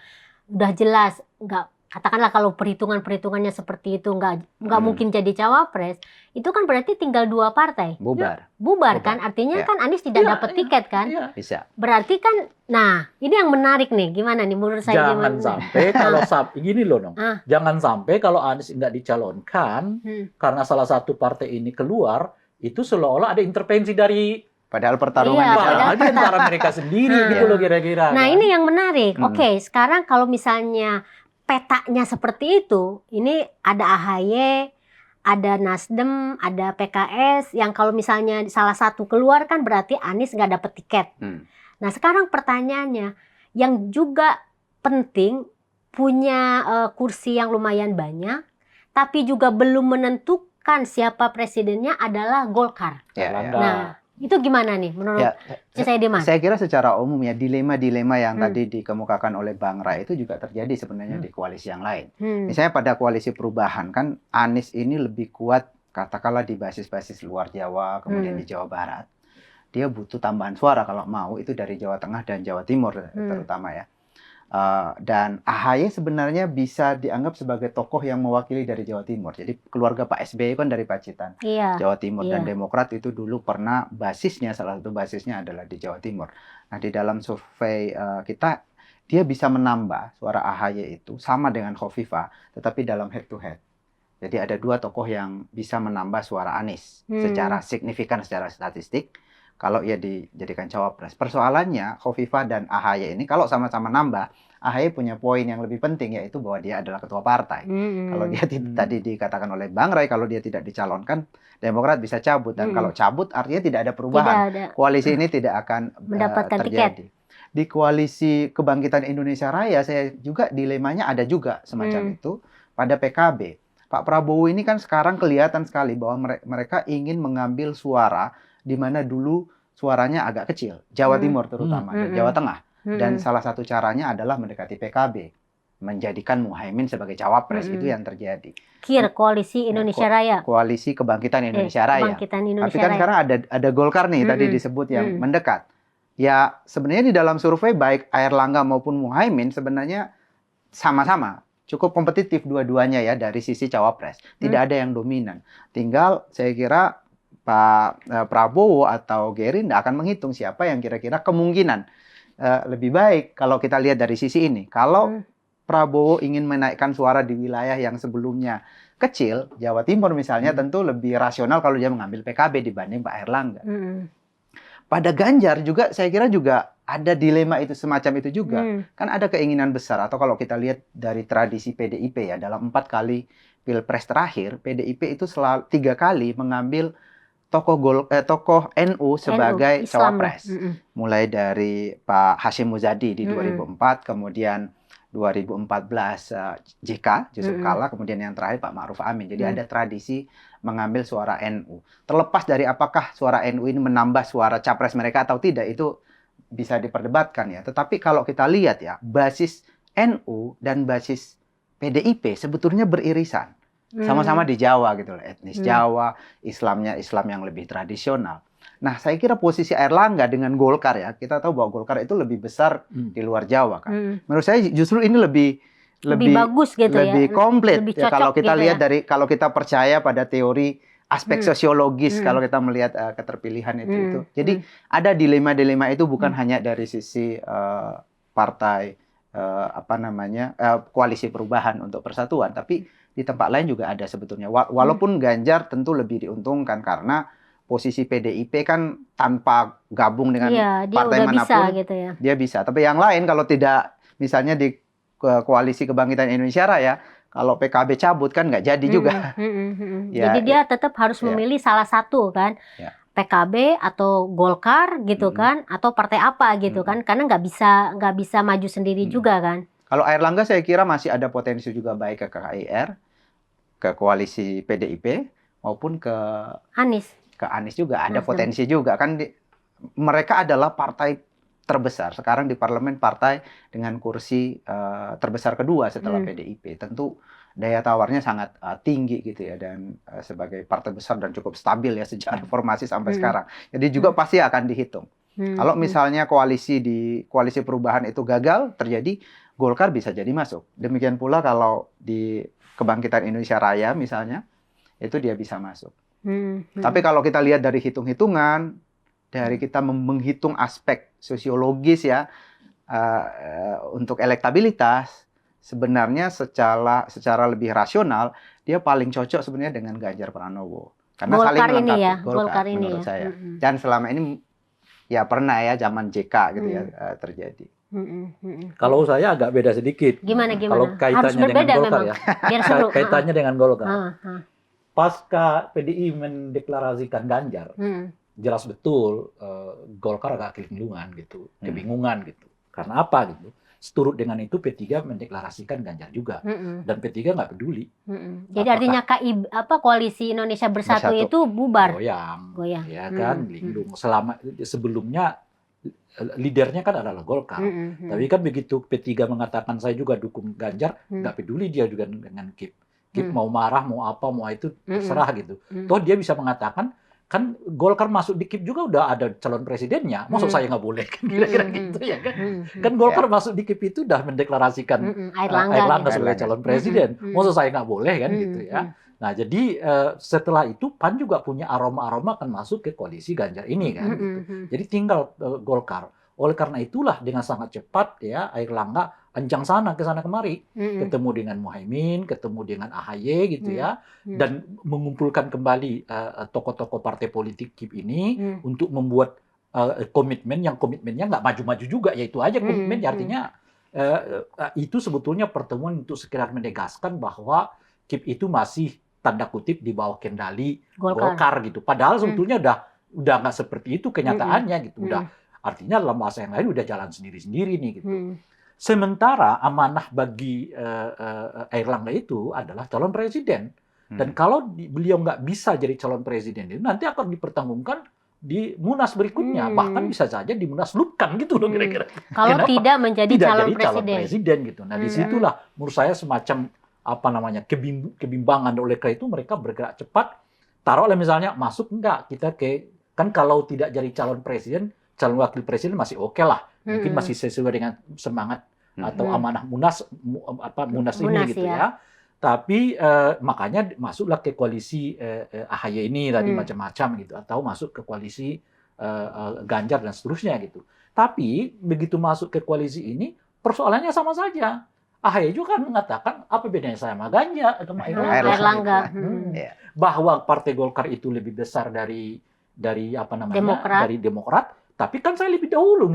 udah jelas nggak, katakanlah kalau perhitungannya seperti itu nggak mungkin jadi cawapres, itu kan berarti tinggal 2 partai. Bubar kan, artinya kan Anies tidak dapat tiket kan? Bisa. Berarti kan, nah ini yang menarik nih, gimana nih menurut saya? Jangan sampai kalau gini loh dong, jangan sampai kalau Anies nggak dicalonkan karena salah satu partai ini keluar, itu seolah-olah ada intervensi dari padahal pertarungan di antara mereka sendiri gitu loh kira-kira. Nah kan? ini yang menarik. Oke, sekarang kalau misalnya petanya seperti itu, ini ada AHY, ada Nasdem, ada PKS, yang kalau misalnya salah satu keluar kan berarti Anies nggak dapet tiket. Nah sekarang pertanyaannya, yang juga penting punya kursi yang lumayan banyak, tapi juga belum menentukan siapa presidennya adalah Golkar. Nah itu gimana nih menurut saya Diman? Saya kira secara umum ya dilema-dilema yang tadi dikemukakan oleh Bang Ray itu juga terjadi sebenarnya di koalisi yang lain. Misalnya pada koalisi perubahan kan Anies ini lebih kuat katakanlah di basis-basis luar Jawa, kemudian di Jawa Barat. Dia butuh tambahan suara kalau mau itu dari Jawa Tengah dan Jawa Timur terutama ya. Dan AHY sebenarnya bisa dianggap sebagai tokoh yang mewakili dari Jawa Timur. Jadi keluarga Pak SBY kan dari Pacitan, Jawa Timur. Dan Demokrat itu dulu pernah basisnya, salah satu basisnya adalah di Jawa Timur. Nah di dalam survei kita, dia bisa menambah suara AHY itu sama dengan Khofifah, tetapi dalam head to head. Jadi ada 2 tokoh yang bisa menambah suara Anies secara signifikan secara statistik. Kalau ia dijadikan cawapres. Persoalannya Khofifah dan AHY ini kalau sama-sama nambah, AHY punya poin yang lebih penting yaitu bahwa dia adalah ketua partai. Kalau dia tadi dikatakan oleh Bang Ray, kalau dia tidak dicalonkan, Demokrat bisa cabut. Dan kalau cabut artinya tidak ada perubahan. Koalisi ini tidak akan mendapatkan terjadi. Tiket. Di koalisi Kebangkitan Indonesia Raya, saya juga dilemanya ada juga semacam itu pada PKB. Pak Prabowo ini kan sekarang kelihatan sekali bahwa mereka ingin mengambil suara di mana dulu suaranya agak kecil, Jawa Timur terutama, dan Jawa Tengah. Dan salah satu caranya adalah mendekati PKB, menjadikan Muhaimin sebagai cawapres, itu yang terjadi. KIR, Koalisi Indonesia Raya. Koalisi Kebangkitan Indonesia Raya. Tapi kan sekarang ada Golkar nih, tadi disebut yang mendekat. Ya sebenarnya di dalam survei baik Airlangga maupun Muhaimin sebenarnya sama-sama. Cukup kompetitif dua-duanya ya dari sisi cawapres. Tidak ada yang dominan. Tinggal saya kira Pak Prabowo atau Gerindra akan menghitung siapa yang kira-kira kemungkinan lebih baik kalau kita lihat dari sisi ini. Kalau Prabowo ingin menaikkan suara di wilayah yang sebelumnya kecil, Jawa Timur misalnya, tentu lebih rasional kalau dia mengambil PKB dibanding Pak Airlangga. Pada Ganjar juga saya kira juga ada dilema itu semacam itu juga. Kan ada keinginan besar, atau kalau kita lihat dari tradisi PDIP ya, dalam 4 kali Pilpres terakhir, PDIP itu selalu 3 kali mengambil tokoh NU sebagai cawapres. Mulai dari Pak Hashim Muzadi di 2004, kemudian 2014 JK, Yusuf Kalla, kemudian yang terakhir Pak Ma'ruf Amin. Jadi ada tradisi mengambil suara NU. Terlepas dari apakah suara NU ini menambah suara capres mereka atau tidak, itu bisa diperdebatkan ya. Tetapi kalau kita lihat ya, basis NU dan basis PDIP sebetulnya beririsan. Sama-sama di Jawa gitu loh, etnis Jawa, Islamnya Islam yang lebih tradisional. Nah, saya kira posisi Airlangga dengan Golkar ya, kita tahu bahwa Golkar itu lebih besar di luar Jawa kan. Menurut saya justru ini lebih bagus gitu lebih komplit lebih ya, kalau kita gitu lihat kalau kita percaya pada teori aspek sosiologis kalau kita melihat keterpilihan itu. Jadi ada dilema-dilema itu bukan hanya dari sisi partai koalisi perubahan untuk persatuan, tapi di tempat lain juga ada sebetulnya. Walaupun Ganjar tentu lebih diuntungkan karena posisi PDIP kan tanpa gabung dengan partai manapun, gitu ya. Dia bisa. Tapi yang lain kalau tidak, misalnya di Koalisi Kebangkitan Indonesia Raya, kalau PKB cabut kan nggak jadi juga. Jadi dia tetap harus memilih salah satu kan. PKB atau Golkar gitu kan, atau partai apa gitu kan, karena nggak bisa maju sendiri juga kan. Kalau Airlangga saya kira masih ada potensi juga baik ke KIR, ke koalisi PDIP maupun ke Anies juga ada potensi juga kan. Mereka adalah partai terbesar sekarang di parlemen, partai dengan kursi terbesar kedua setelah PDIP. Tentu daya tawarnya sangat tinggi gitu ya, dan sebagai partai besar dan cukup stabil ya sejak reformasi sampai sekarang. Jadi juga pasti akan dihitung. Kalau misalnya koalisi perubahan itu gagal terjadi, Golkar bisa jadi masuk. Demikian pula kalau di Kebangkitan Indonesia Raya misalnya, itu dia bisa masuk. Tapi kalau kita lihat dari hitung-hitungan, dari kita menghitung aspek sosiologis ya, untuk elektabilitas, sebenarnya secara lebih rasional, dia paling cocok sebenarnya dengan Ganjar Pranowo. Karena Golkar saling melengkapi. ini ya, Golkar ini menurut ya. saya. Dan selama ini ya pernah ya zaman JK gitu ya terjadi. Kalau saya agak beda sedikit. Gimana? Kalau kaitannya dengan Golkar memang. ya. Biar seru. Kaitannya dengan Golkar. Pasca PDI mendeklarasikan Ganjar, jelas betul Golkar agak kebingungan gitu, kebingungan gitu. Karena apa gitu? Seturut dengan itu P3 mendeklarasikan Ganjar juga, dan P3 nggak peduli. Jadi artinya koalisi Indonesia Bersatu itu bubar, goyang, ya kan, lindung. Sebelumnya leadernya kan adalah Golkar, tapi kan begitu P3 mengatakan saya juga dukung Ganjar, nggak peduli dia juga dengan Kip mau marah, mau apa, mau itu terserah gitu. Toh dia bisa mengatakan kan Golkar masuk di KIP juga udah ada calon presidennya, maksud saya nggak boleh kan kira-kira gitu ya kan? Kan Golkar masuk di KIP itu udah mendeklarasikan Airlangga sebagai calon presiden, maksud saya nggak boleh kan gitu ya? Nah jadi setelah itu PAN juga punya aroma-aroma akan masuk ke koalisi Ganjar ini kan? Gitu. Jadi tinggal Golkar. Oleh karena itulah dengan sangat cepat ya Airlangga ancang sana ke sana kemari, ketemu dengan Muhaimin, ketemu dengan AHY gitu ya, dan mengumpulkan kembali tokoh-tokoh partai politik KIP ini untuk membuat komitmennya nggak maju-maju juga, yaitu aja komitmen artinya itu sebetulnya pertemuan untuk sekedar menegaskan bahwa KIP itu masih tanda kutip di bawah kendali Golkar gitu. Padahal sebetulnya udah nggak seperti itu kenyataannya gitu, artinya dalam bahasa yang lain udah jalan sendiri-sendiri nih gitu. Sementara amanah bagi Airlangga itu adalah calon presiden. Dan kalau beliau nggak bisa jadi calon presiden itu nanti akan dipertanggungkan di Munas berikutnya. Bahkan bisa saja di Munaslupkan gitu loh kira-kira. Kalau tidak menjadi calon presiden gitu. Nah disitulah menurut saya semacam kebimbangan. Oleh karena itu mereka bergerak cepat. Taruhlah misalnya masuk enggak kita kan kalau tidak jadi calon presiden, calon wakil presiden masih oke lah, mungkin masih sesuai dengan semangat atau amanah Munas ini gitu ya. Tapi makanya masuklah ke koalisi AHY ini tadi macam-macam gitu, atau masuk ke koalisi Ganjar dan seterusnya gitu. Tapi begitu masuk ke koalisi ini persoalannya sama saja. AHY juga kan mengatakan apa bedanya saya sama Ganjar atau Airlangga. Bahwa Partai Golkar itu lebih besar dari dari Demokrat. Tapi kan saya lebih dahulu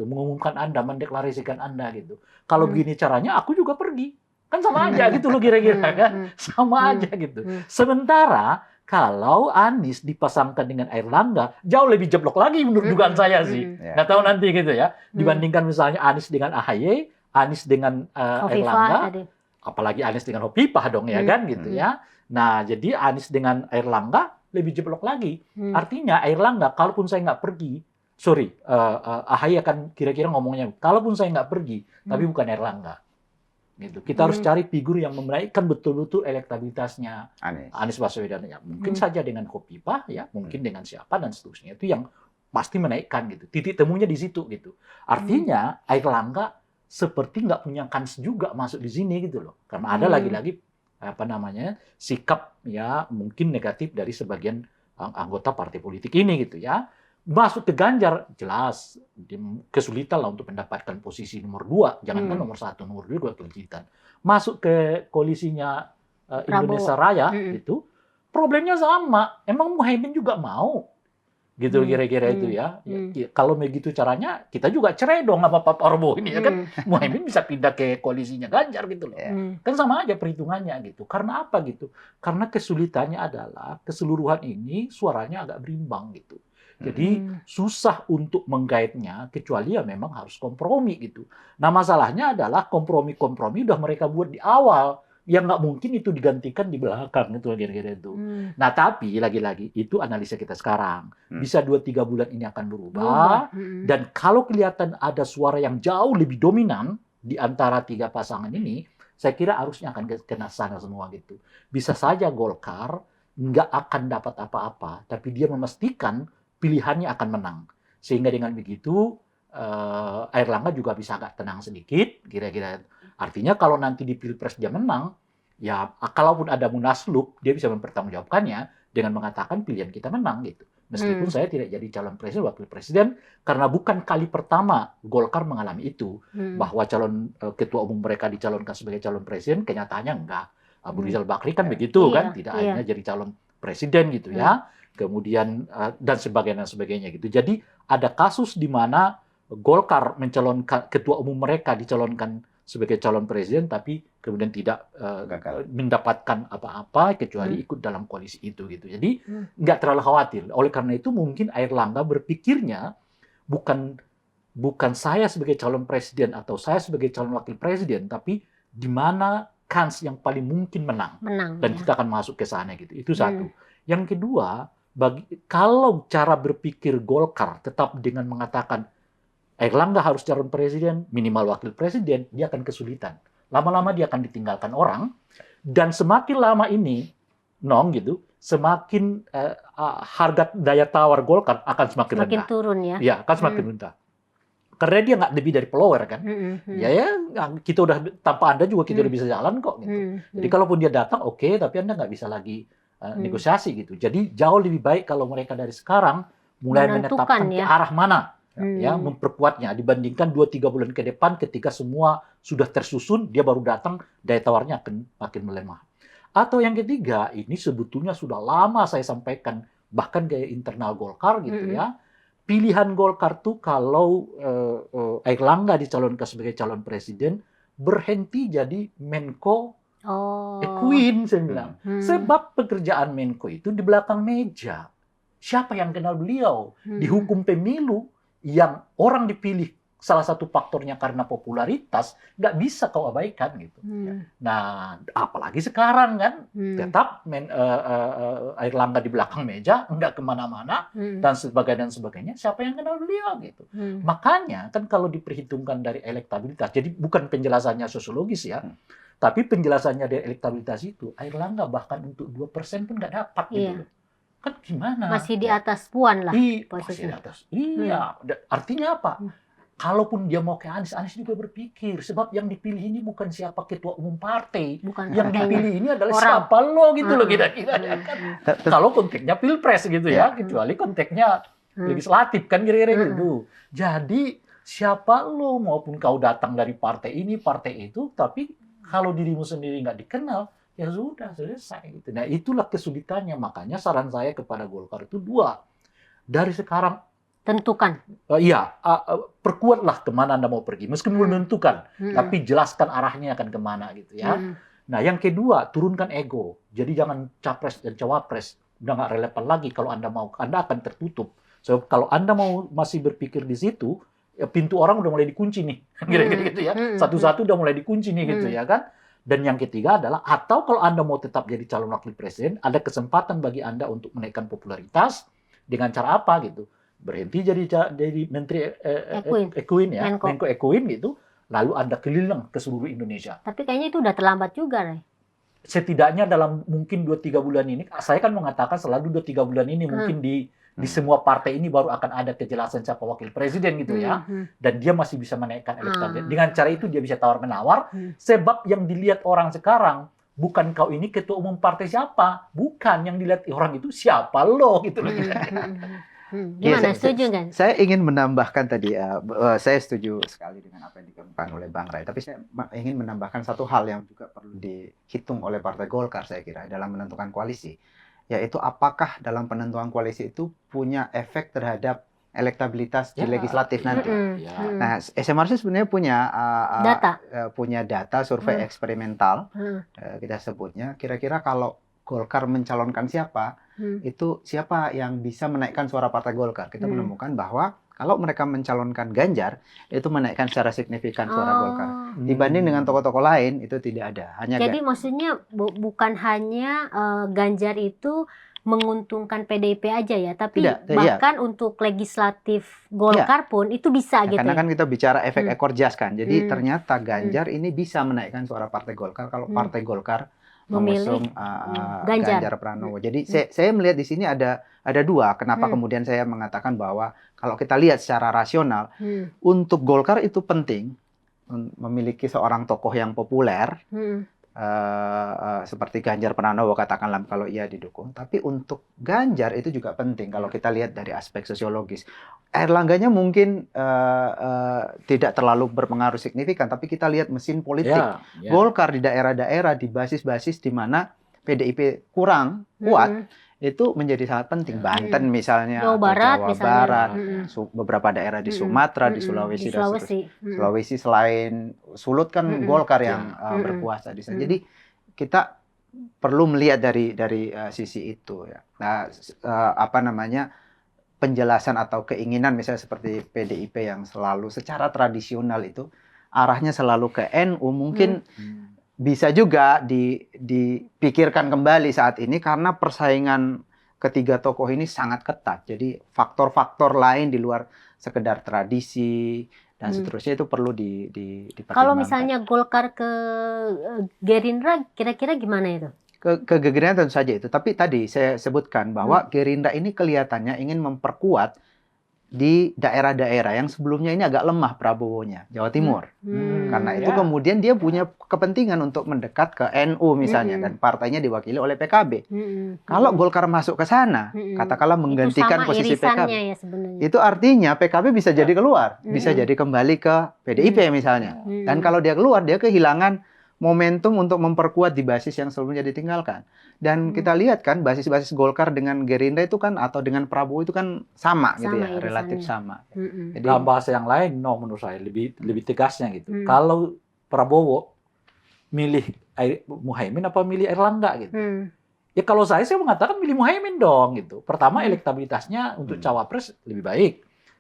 mengumumkan Anda, mendeklarasikan Anda gitu. Kalau begini caranya, aku juga pergi. Kan sama aja gitu loh kira-kira kan. Sama aja gitu. Sementara kalau Anies dipasangkan dengan Airlangga, jauh lebih jeblok lagi menurut dugaan saya sih. Nggak tahu nanti gitu ya. Dibandingkan misalnya Anies dengan AHY, Anies dengan Airlangga, apalagi Anies dengan Hovifah dong ya kan gitu ya. Nah jadi Anies dengan Airlangga lebih jeblok lagi. Artinya Airlangga, kalaupun saya nggak pergi, AHY akan kira-kira ngomongnya, kalaupun saya nggak pergi, tapi bukan Airlangga. Gitu. Kita harus cari figur yang menaikkan betul-betul elektabilitasnya Anies Baswedan. Ya, mungkin saja dengan Hovifah, ya, mungkin dengan siapa dan seterusnya. Itu yang pasti menaikkan gitu. Titik temunya di situ gitu. Artinya Airlangga seperti nggak punya kans juga masuk di sini gitu loh. Karena ada lagi-lagi sikap ya mungkin negatif dari sebagian anggota partai politik ini gitu ya. Masuk ke Ganjar jelas kesulitan lah untuk mendapatkan posisi nomor 2, jangankan nomor 1, nomor 2 juga kesulitan. Masuk ke koalisinya Indonesia Raya itu problemnya sama. Emang Muhaimin juga mau gitu kira-kira itu ya. Kalau begitu caranya kita juga cerai dong sama Pak Prabowo ini ya kan. Muhaimin bisa pindah ke koalisinya Ganjar gitu loh. Kan sama aja perhitungannya gitu. Karena apa gitu? Karena kesulitannya adalah keseluruhan ini suaranya agak berimbang gitu. Jadi susah untuk menggaitnya kecuali ya memang harus kompromi gitu. Nah masalahnya adalah kompromi-kompromi udah mereka buat di awal. Yang nggak mungkin itu digantikan di belakang itu kira-kira itu. Nah tapi lagi-lagi itu analisa kita sekarang. Bisa 2-3 bulan ini akan berubah. Dan kalau kelihatan ada suara yang jauh lebih dominan di antara 3 pasangan ini, saya kira harusnya akan kena sana semua gitu. Bisa saja Golkar nggak akan dapat apa-apa, tapi dia memastikan pilihannya akan menang. Sehingga dengan begitu Airlangga juga bisa agak tenang sedikit, kira-kira. Artinya kalau nanti di Pilpres dia menang, ya kalaupun ada munaslup, dia bisa mempertanggungjawabkannya dengan mengatakan pilihan kita menang gitu. Meskipun saya tidak jadi calon presiden, wakil presiden, karena bukan kali pertama Golkar mengalami itu, bahwa calon ketua umum mereka dicalonkan sebagai calon presiden, kenyataannya enggak. Abu Rizal Bakri kan begitu kan, tidak hanya jadi calon presiden gitu ya, kemudian dan sebagainya gitu. Jadi ada kasus di mana Golkar mencalonkan ketua umum mereka dicalonkan sebagai calon presiden, tapi kemudian tidak mendapatkan apa-apa kecuali ikut dalam koalisi itu gitu. Jadi nggak terlalu khawatir. Oleh karena itu mungkin Airlangga berpikirnya bukan saya sebagai calon presiden atau saya sebagai calon wakil presiden, tapi di mana kans yang paling mungkin menang dan kita akan masuk ke sana gitu. Itu satu. Yang kedua, kalau cara berpikir Golkar tetap dengan mengatakan Airlangga harus calon presiden, minimal wakil presiden, dia akan kesulitan. Lama-lama dia akan ditinggalkan orang, dan semakin lama ini, gitu, semakin harga daya tawar Golkar akan semakin rendah. Semakin turun ya? Ya, akan semakin rendah. Karena dia nggak lebih dari follower kan. Ya, kita udah, tanpa Anda juga kita udah bisa jalan kok. Gitu. Jadi kalaupun dia datang, oke, tapi Anda nggak bisa lagi negosiasi gitu. Jadi jauh lebih baik kalau mereka dari sekarang mulai menetapkan ke arah mana. Ya, memperkuatnya dibandingkan 2-3 bulan ke depan ketika semua sudah tersusun, dia baru datang, daya tawarnya akan makin melemah. Atau yang ketiga, ini sebetulnya sudah lama saya sampaikan, bahkan kayak internal Golkar gitu ya, pilihan Golkar tuh kalau Airlangga dicalonkan sebagai calon presiden, berhenti jadi Menko Ekuin, saya bilang. Sebab pekerjaan Menko itu di belakang meja. Siapa yang kenal beliau? Di hukum pemilu, yang orang dipilih salah satu faktornya karena popularitas, nggak bisa kau abaikan gitu. Nah, apalagi sekarang kan, tetap Airlangga di belakang meja, nggak kemana-mana, dan sebagainya, siapa yang kenal beliau gitu. Makanya kan kalau diperhitungkan dari elektabilitas, jadi bukan penjelasannya sosiologis ya, tapi penjelasannya dari elektabilitas itu, Airlangga bahkan untuk 2% pun nggak dapat gitu loh. Kan gimana? Masih di atas Puan lah posisi. Masih di atas. Iya. Artinya apa? Kalaupun dia mau ke Anies, Anies juga berpikir. Sebab yang dipilih ini bukan siapa ketua umum partai. Yang dipilih ini adalah siapa lo gitu loh kira-kira. Kalau konteksnya pilpres gitu ya. Kecuali konteksnya legislatif kan kira-kira gitu. Jadi siapa lo maupun kau datang dari partai ini, partai itu. Tapi kalau dirimu sendiri nggak dikenal, ya sudah, selesai. Gitu. Nah, itulah kesulitannya. Makanya saran saya kepada Golkar itu 2. Dari sekarang, tentukan. Perkuatlah kemana Anda mau pergi. Meskipun menentukan, tapi jelaskan arahnya akan kemana gitu ya. Nah, yang kedua, turunkan ego. Jadi jangan capres dan cawapres. Udah nggak relevan lagi kalau Anda mau. Anda akan tertutup. So, kalau Anda mau masih berpikir di situ, ya pintu orang udah mulai dikunci nih. Kira-kira gitu ya. Satu-satu udah mulai dikunci nih gitu ya kan. Dan yang ketiga adalah, atau kalau Anda mau tetap jadi calon wakil presiden, ada kesempatan bagi Anda untuk menaikkan popularitas dengan cara apa gitu. Berhenti jadi Menteri Ekuin ya, Menko Ekuin gitu, lalu Anda keliling ke seluruh Indonesia. Tapi kayaknya itu udah terlambat juga, Ray. Setidaknya dalam mungkin 2-3 bulan ini, saya kan mengatakan selalu 2-3 bulan ini mungkin di semua partai ini baru akan ada kejelasan siapa wakil presiden gitu ya. Dan dia masih bisa menaikkan elektabilitas. Dengan cara itu dia bisa tawar-menawar. Sebab yang dilihat orang sekarang, bukan kau ini ketua umum partai siapa. Bukan, yang dilihat orang itu siapa lo gitu loh. Gimana, setuju kan? Saya ingin menambahkan tadi, saya setuju sekali dengan apa yang dikemukakan oleh Bang Ray. Tapi saya ingin menambahkan satu hal yang juga perlu dihitung oleh Partai Golkar saya kira dalam menentukan koalisi. Yaitu apakah dalam penentuan koalisi itu punya efek terhadap elektabilitas di legislatif nanti. Nah, SMRC sebenarnya punya data survei eksperimental, kita sebutnya. Kira-kira kalau Golkar mencalonkan siapa, itu siapa yang bisa menaikkan suara Partai Golkar. Kita menemukan bahwa kalau mereka mencalonkan Ganjar, itu menaikkan secara signifikan suara Golkar. Dibanding dengan tokoh-tokoh lain, itu tidak ada. Jadi maksudnya bukan hanya Ganjar itu menguntungkan PDIP aja ya, tapi bahkan untuk legislatif Golkar pun itu bisa gitu. Karena kan kita bicara efek ekor jas kan. Jadi ternyata Ganjar ini bisa menaikkan suara Partai Golkar kalau Partai Golkar memilih mengusung Ganjar. Ganjar Pranowo. Jadi saya melihat di sini ada dua. Kenapa kemudian saya mengatakan bahwa kalau kita lihat secara rasional, untuk Golkar itu penting memiliki seorang tokoh yang populer seperti Ganjar Pranowo, katakanlah kalau ia didukung. Tapi untuk Ganjar itu juga penting kalau kita lihat dari aspek sosiologis. Erlangganya mungkin tidak terlalu berpengaruh signifikan, tapi kita lihat mesin politik Golkar di daerah-daerah, di basis-basis di mana PDIP kurang kuat, itu menjadi sangat penting. Banten misalnya, Jawa Barat, beberapa daerah di Sumatera, di Sulawesi, dan Sulawesi selain Sulut kan Golkar yang berkuasa di sana. Jadi kita perlu melihat dari sisi itu ya. Nah, penjelasan atau keinginan misalnya seperti PDIP yang selalu secara tradisional itu arahnya selalu ke NU, mungkin bisa juga dipikirkan kembali saat ini karena persaingan ketiga tokoh ini sangat ketat. Jadi faktor-faktor lain di luar sekedar tradisi dan seterusnya itu perlu dipertimbangkan. Kalau misalnya Golkar ke Gerindra, kira-kira gimana itu? Ke Gerindra tentu saja itu. Tapi tadi saya sebutkan bahwa Gerindra ini kelihatannya ingin memperkuat di daerah-daerah yang sebelumnya ini agak lemah Prabowo-nya, Jawa Timur. Karena itu kemudian dia punya kepentingan untuk mendekat ke NU misalnya, dan partainya diwakili oleh PKB. Kalau Golkar masuk ke sana, katakanlah menggantikan posisi PKB, ya itu artinya PKB bisa jadi keluar, bisa jadi kembali ke PDIP misalnya. Dan kalau dia keluar, dia kehilangan momentum untuk memperkuat di basis yang sebelumnya ditinggalkan. Dan kita lihat kan basis-basis Golkar dengan Gerindra itu kan atau dengan Prabowo itu kan sama gitu ya, relatif sama. Jadi dalam bahasa yang lain, menurut saya lebih tegasnya gitu. Kalau Prabowo milih Muhaimin apa milih Erlangga gitu. Ya kalau saya mengatakan milih Muhaimin dong gitu. Pertama elektabilitasnya untuk cawapres lebih baik.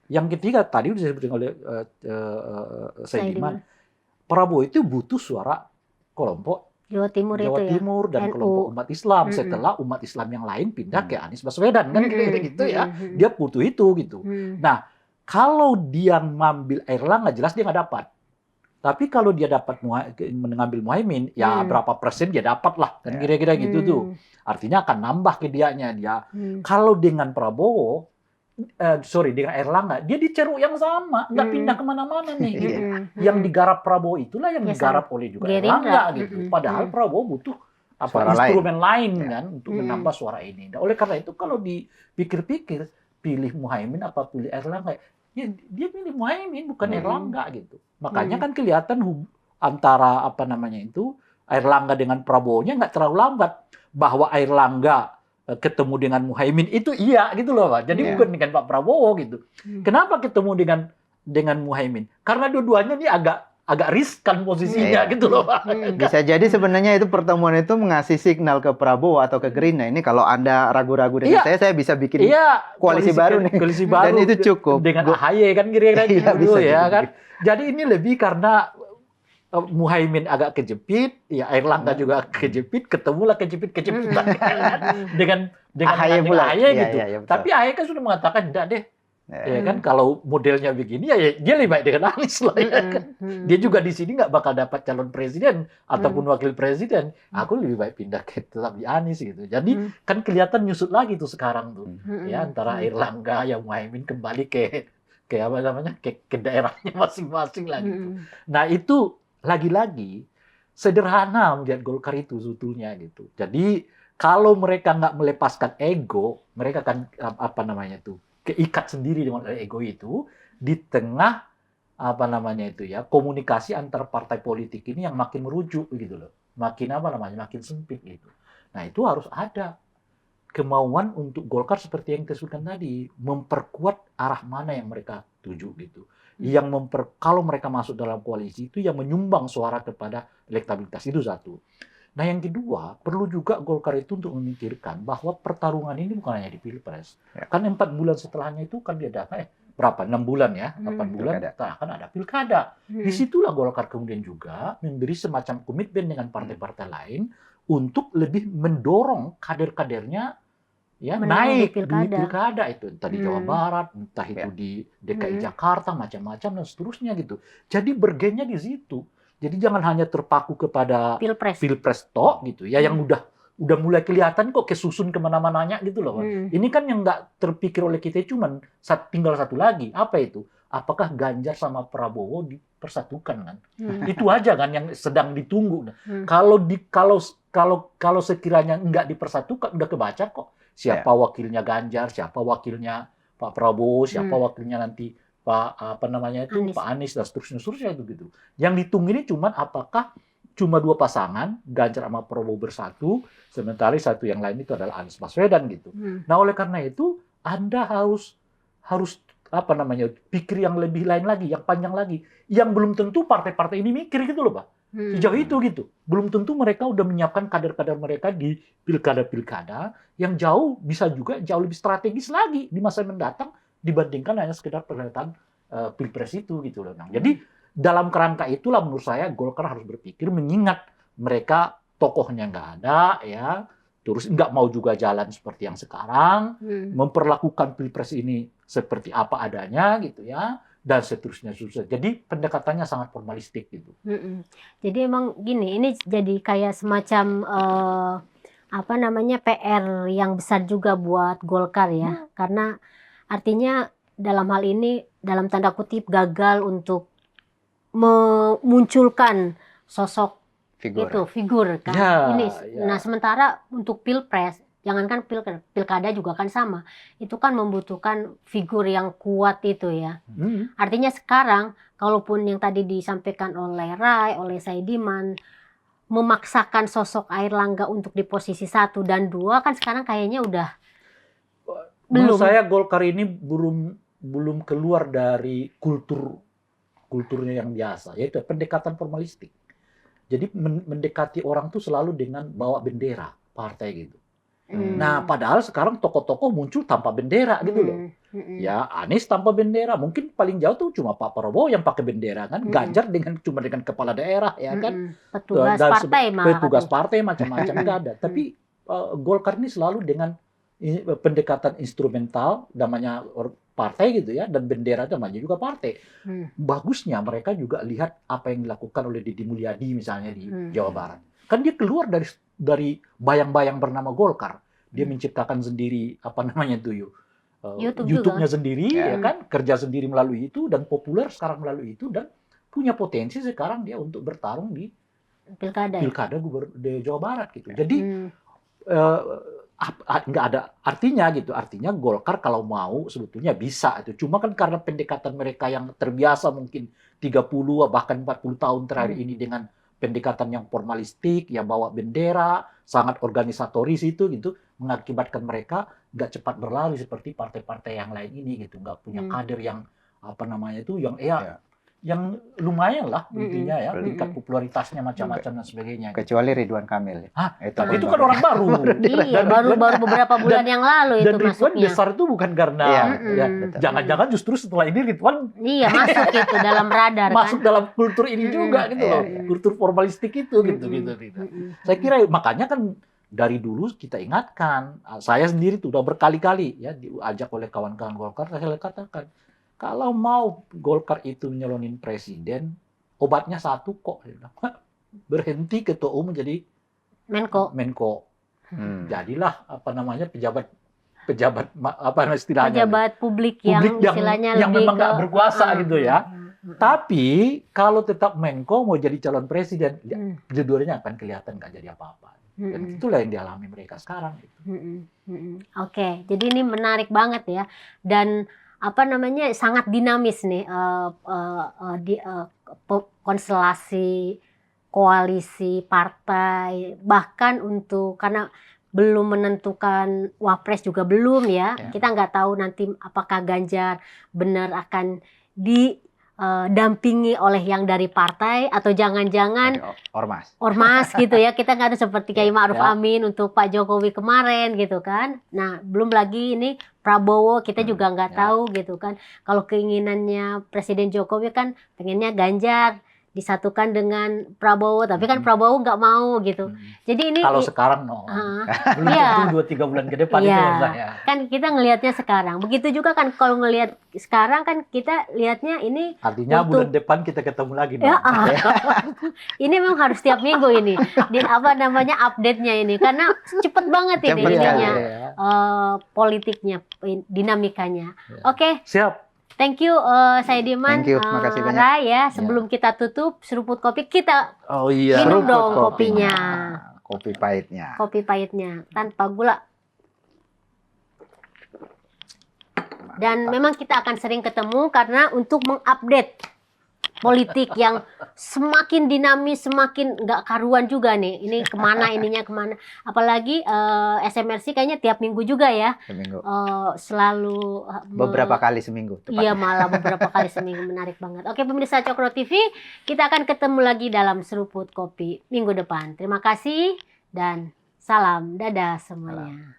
Yang ketiga tadi sudah disebutkan oleh Saidiman, Prabowo itu butuh suara kelompok Jawa Timur dan kelompok umat Islam setelah umat Islam yang lain pindah ke Anies Baswedan kan kira-kira gitu ya. Dia butuh itu gitu. Nah, kalau dia ngambil Erlangga jelas dia nggak dapat. Tapi kalau dia dapat mengambil Muhaimin, ya berapa persen dia dapat lah kan kira-kira gitu tuh. Artinya akan nambah ke dianya dia. Kalau dengan Prabowo dengan Erlangga, dia di ceruk yang sama, nggak pindah kemana-mana nih. Gitu. Yang digarap Prabowo itulah yang digarap oleh juga Erlangga gitu. Padahal Prabowo butuh instrumen lain kan untuk menambah suara ini. Nah, oleh karena itu kalau dipikir-pikir pilih Muhaimin apa pilih Erlangga, ya dia pilih Muhaimin bukan Erlangga gitu. Makanya kan kelihatan antara Erlangga dengan Prabowo-nya nggak terlalu lambat. Bahwa Erlangga ketemu dengan Muhaimin itu iya gitu loh Pak. Jadi bukan dengan Pak Prabowo gitu. Kenapa ketemu dengan Muhaimin? Karena dua-duanya ini agak riskan posisinya gitu loh Pak. Bisa jadi sebenarnya itu pertemuan itu mengasih signal ke Prabowo atau ke Gerindra. Ini kalau Anda ragu-ragu dengan saya bisa bikin koalisi baru nih. Koalisi baru. Dan itu cukup. Dengan AHY kan kira-kira gitu ya kan. Jadi ini lebih karena Muhaimin agak kejepit, ya Erlangga juga kejepit, ketemulah kejepit-kejepitan dengan AHY pula. AHY gitu. Tapi AHY kan sudah mengatakan tidak deh. Ya kan kalau modelnya begini ya dia lebih baik dengan Anies lah ya kan. Dia juga di sini nggak bakal dapat calon presiden ataupun wakil presiden. Aku lebih baik pindah tetap di Anies gitu. Jadi kan kelihatan nyusut lagi tuh sekarang tuh. Ya antara Erlangga yang Muhaimin kembali ke daerahnya masing-masing lah gitu. Nah itu lagi-lagi sederhana melihat Golkar itu sebetulnya gitu. Jadi kalau mereka nggak melepaskan ego, mereka akan keikat sendiri dengan ego itu di tengah komunikasi antar partai politik ini yang makin merujuk gitu loh, makin sempit gitu. Nah itu harus ada kemauan untuk Golkar seperti yang disebutkan tadi, memperkuat arah mana yang mereka tuju gitu. Kalau mereka masuk dalam koalisi itu yang menyumbang suara kepada elektabilitas itu satu. Nah yang kedua perlu juga Golkar itu untuk memikirkan bahwa pertarungan ini bukan hanya di Pilpres. Kan 4 bulan setelahnya itu kan dia ada 6 bulan ya, 8 bulan akan ada pilkada. Disitulah Golkar kemudian juga memberi semacam komitmen dengan partai-partai lain untuk lebih mendorong kader-kadernya naik di pilkada itu, entah di Jawa Barat, entah itu di DKI Jakarta, macam-macam dan seterusnya gitu. Jadi bergennya di situ. Jadi jangan hanya terpaku kepada pilpres tok gitu ya, yang udah mulai kelihatan kok kesusun kemana-mananya gitu loh. Ini kan yang nggak terpikir oleh kita cuman tinggal satu lagi, apa itu? Apakah Ganjar sama Prabowo dipersatukan kan? Itu aja kan yang sedang ditunggu. Kalau sekiranya nggak dipersatukan, udah kebaca kok siapa wakilnya Ganjar, siapa wakilnya Pak Prabowo, siapa wakilnya nanti Pak Anies dan seterusnya itu gitu. Yang ditunggu ini cuman apakah cuma dua pasangan Ganjar sama Prabowo bersatu, sementara satu yang lain itu adalah Anies Baswedan gitu. Nah oleh karena itu Anda harus pikir yang lebih lain lagi, yang panjang lagi, yang belum tentu partai-partai ini mikir gitu loh Pak. Sejauh itu gitu. Belum tentu mereka udah menyiapkan kader-kader mereka di pilkada-pilkada yang bisa juga jauh lebih strategis lagi di masa mendatang dibandingkan hanya sekedar pernyataan pilpres itu gitu loh. Nah, jadi dalam kerangka itulah menurut saya Golkar harus berpikir mengingat mereka tokohnya nggak ada ya, terus nggak mau juga jalan seperti yang sekarang, memperlakukan pilpres ini seperti apa adanya gitu ya, dan seterusnya. Jadi pendekatannya sangat formalistik gitu. Jadi emang gini, ini jadi kayak semacam PR yang besar juga buat Golkar ya, karena artinya dalam hal ini dalam tanda kutip gagal untuk memunculkan sosok figur kan. Nah sementara untuk pilpres, jangankan pilkada juga kan sama, itu kan membutuhkan figur yang kuat itu ya. Artinya sekarang kalaupun yang tadi disampaikan oleh Ray, oleh Saidiman, memaksakan sosok Airlangga untuk di posisi 1 dan 2 kan sekarang kayaknya udah menurut saya Golkar ini belum keluar dari kulturnya yang biasa, yaitu pendekatan formalistik. Jadi mendekati orang tuh selalu dengan bawa bendera partai gitu. Nah, padahal sekarang tokoh-tokoh muncul tanpa bendera gitu loh. Ya, Anies tanpa bendera, mungkin paling jauh tuh cuma Pak Prabowo yang pakai bendera kan, Ganjar cuma dengan kepala daerah ya kan. Petugas partai macam-macam nggak ada. Tapi Golkar ini selalu dengan pendekatan instrumental namanya partai gitu ya, dan bendera namanya juga partai. Bagusnya mereka juga lihat apa yang dilakukan oleh Deddy Mulyadi misalnya di Jawa Barat. Kan dia keluar dari bayang-bayang bernama Golkar. Dia menciptakan sendiri YouTube-nya sendiri ya kan, kerja sendiri melalui itu dan populer sekarang melalui itu dan punya potensi sekarang dia untuk bertarung di pilkada di Jawa Barat gitu. Jadi nggak ada artinya gitu. Artinya Golkar kalau mau sebetulnya bisa itu. Cuma kan karena pendekatan mereka yang terbiasa mungkin 30 bahkan 40 tahun terakhir ini dengan pendekatan yang formalistik, ya bawa bendera, sangat organisatoris itu gitu, mengakibatkan mereka nggak cepat berlari seperti partai-partai yang lain ini gitu. Nggak punya kader yang yang lumayan lah intinya ya, tingkat popularitasnya macam-macam dan sebagainya. Kecuali Ridwan Kamil. Itu kan orang baru. Iya, baru beberapa bulan yang lalu itu masuknya. Dan Ridwan besar itu bukan karena jangan-jangan justru setelah ini Ridwan masuk itu dalam radar masuk dalam kultur ini juga gitu loh. Kultur formalistik itu gitu. Saya kira makanya kan dari dulu kita ingatkan, saya sendiri tuh udah berkali-kali ya diajak oleh kawan-kawan Golkar, saya katakan kalau mau Golkar itu nyalonin presiden, obatnya satu kok. Berhenti ketua umum jadi Menko. Jadilah pejabat publik yang istilahnya yang memang nggak berkuasa gitu ya. Tapi kalau tetap Menko mau jadi calon presiden, judulnya akan kelihatan nggak jadi apa-apa. Dan itulah yang dialami mereka sekarang. Oke, jadi ini menarik banget ya. Dan sangat dinamis nih konstelasi koalisi partai, bahkan karena belum menentukan wapres juga belum ya. Kita nggak tahu nanti apakah Ganjar benar akan didampingi oleh yang dari partai atau jangan-jangan ormas gitu ya. Kita nggak tahu, seperti Kiai Ma'ruf Amin untuk Pak Jokowi kemarin gitu kan. Nah belum lagi ini Prabowo, kita juga nggak tahu gitu kan. Kalau keinginannya Presiden Jokowi kan pengennya Ganjar disatukan dengan Prabowo, tapi kan Prabowo nggak mau gitu. Jadi ini kalau sekarang belum tentu 2-3 bulan ke depan itu menurut saya. Kan kita ngelihatnya sekarang. Begitu juga kan kalau ngelihat sekarang kan kita lihatnya ini artinya bulan depan kita ketemu lagi. Ini memang harus tiap minggu ini update-nya ini karena cepet banget ini ininya politiknya, dinamikanya. Oke. Siap. Thank you Saidiman, makasih banyak. Rai ya. Sebelum kita tutup seruput kopi kita minum dong kopinya. Kopi pahitnya. Kopi pahitnya tanpa gula. Dan memang kita akan sering ketemu karena untuk mengupdate politik yang semakin dinamis, semakin nggak karuan juga nih. Ini kemana ininya kemana. Apalagi SMRC kayaknya tiap minggu juga ya. Seminggu. Selalu beberapa kali seminggu. Iya malah beberapa kali seminggu, menarik banget. Oke pemirsa Cokro TV, kita akan ketemu lagi dalam seruput kopi minggu depan. Terima kasih dan salam, dadah semuanya.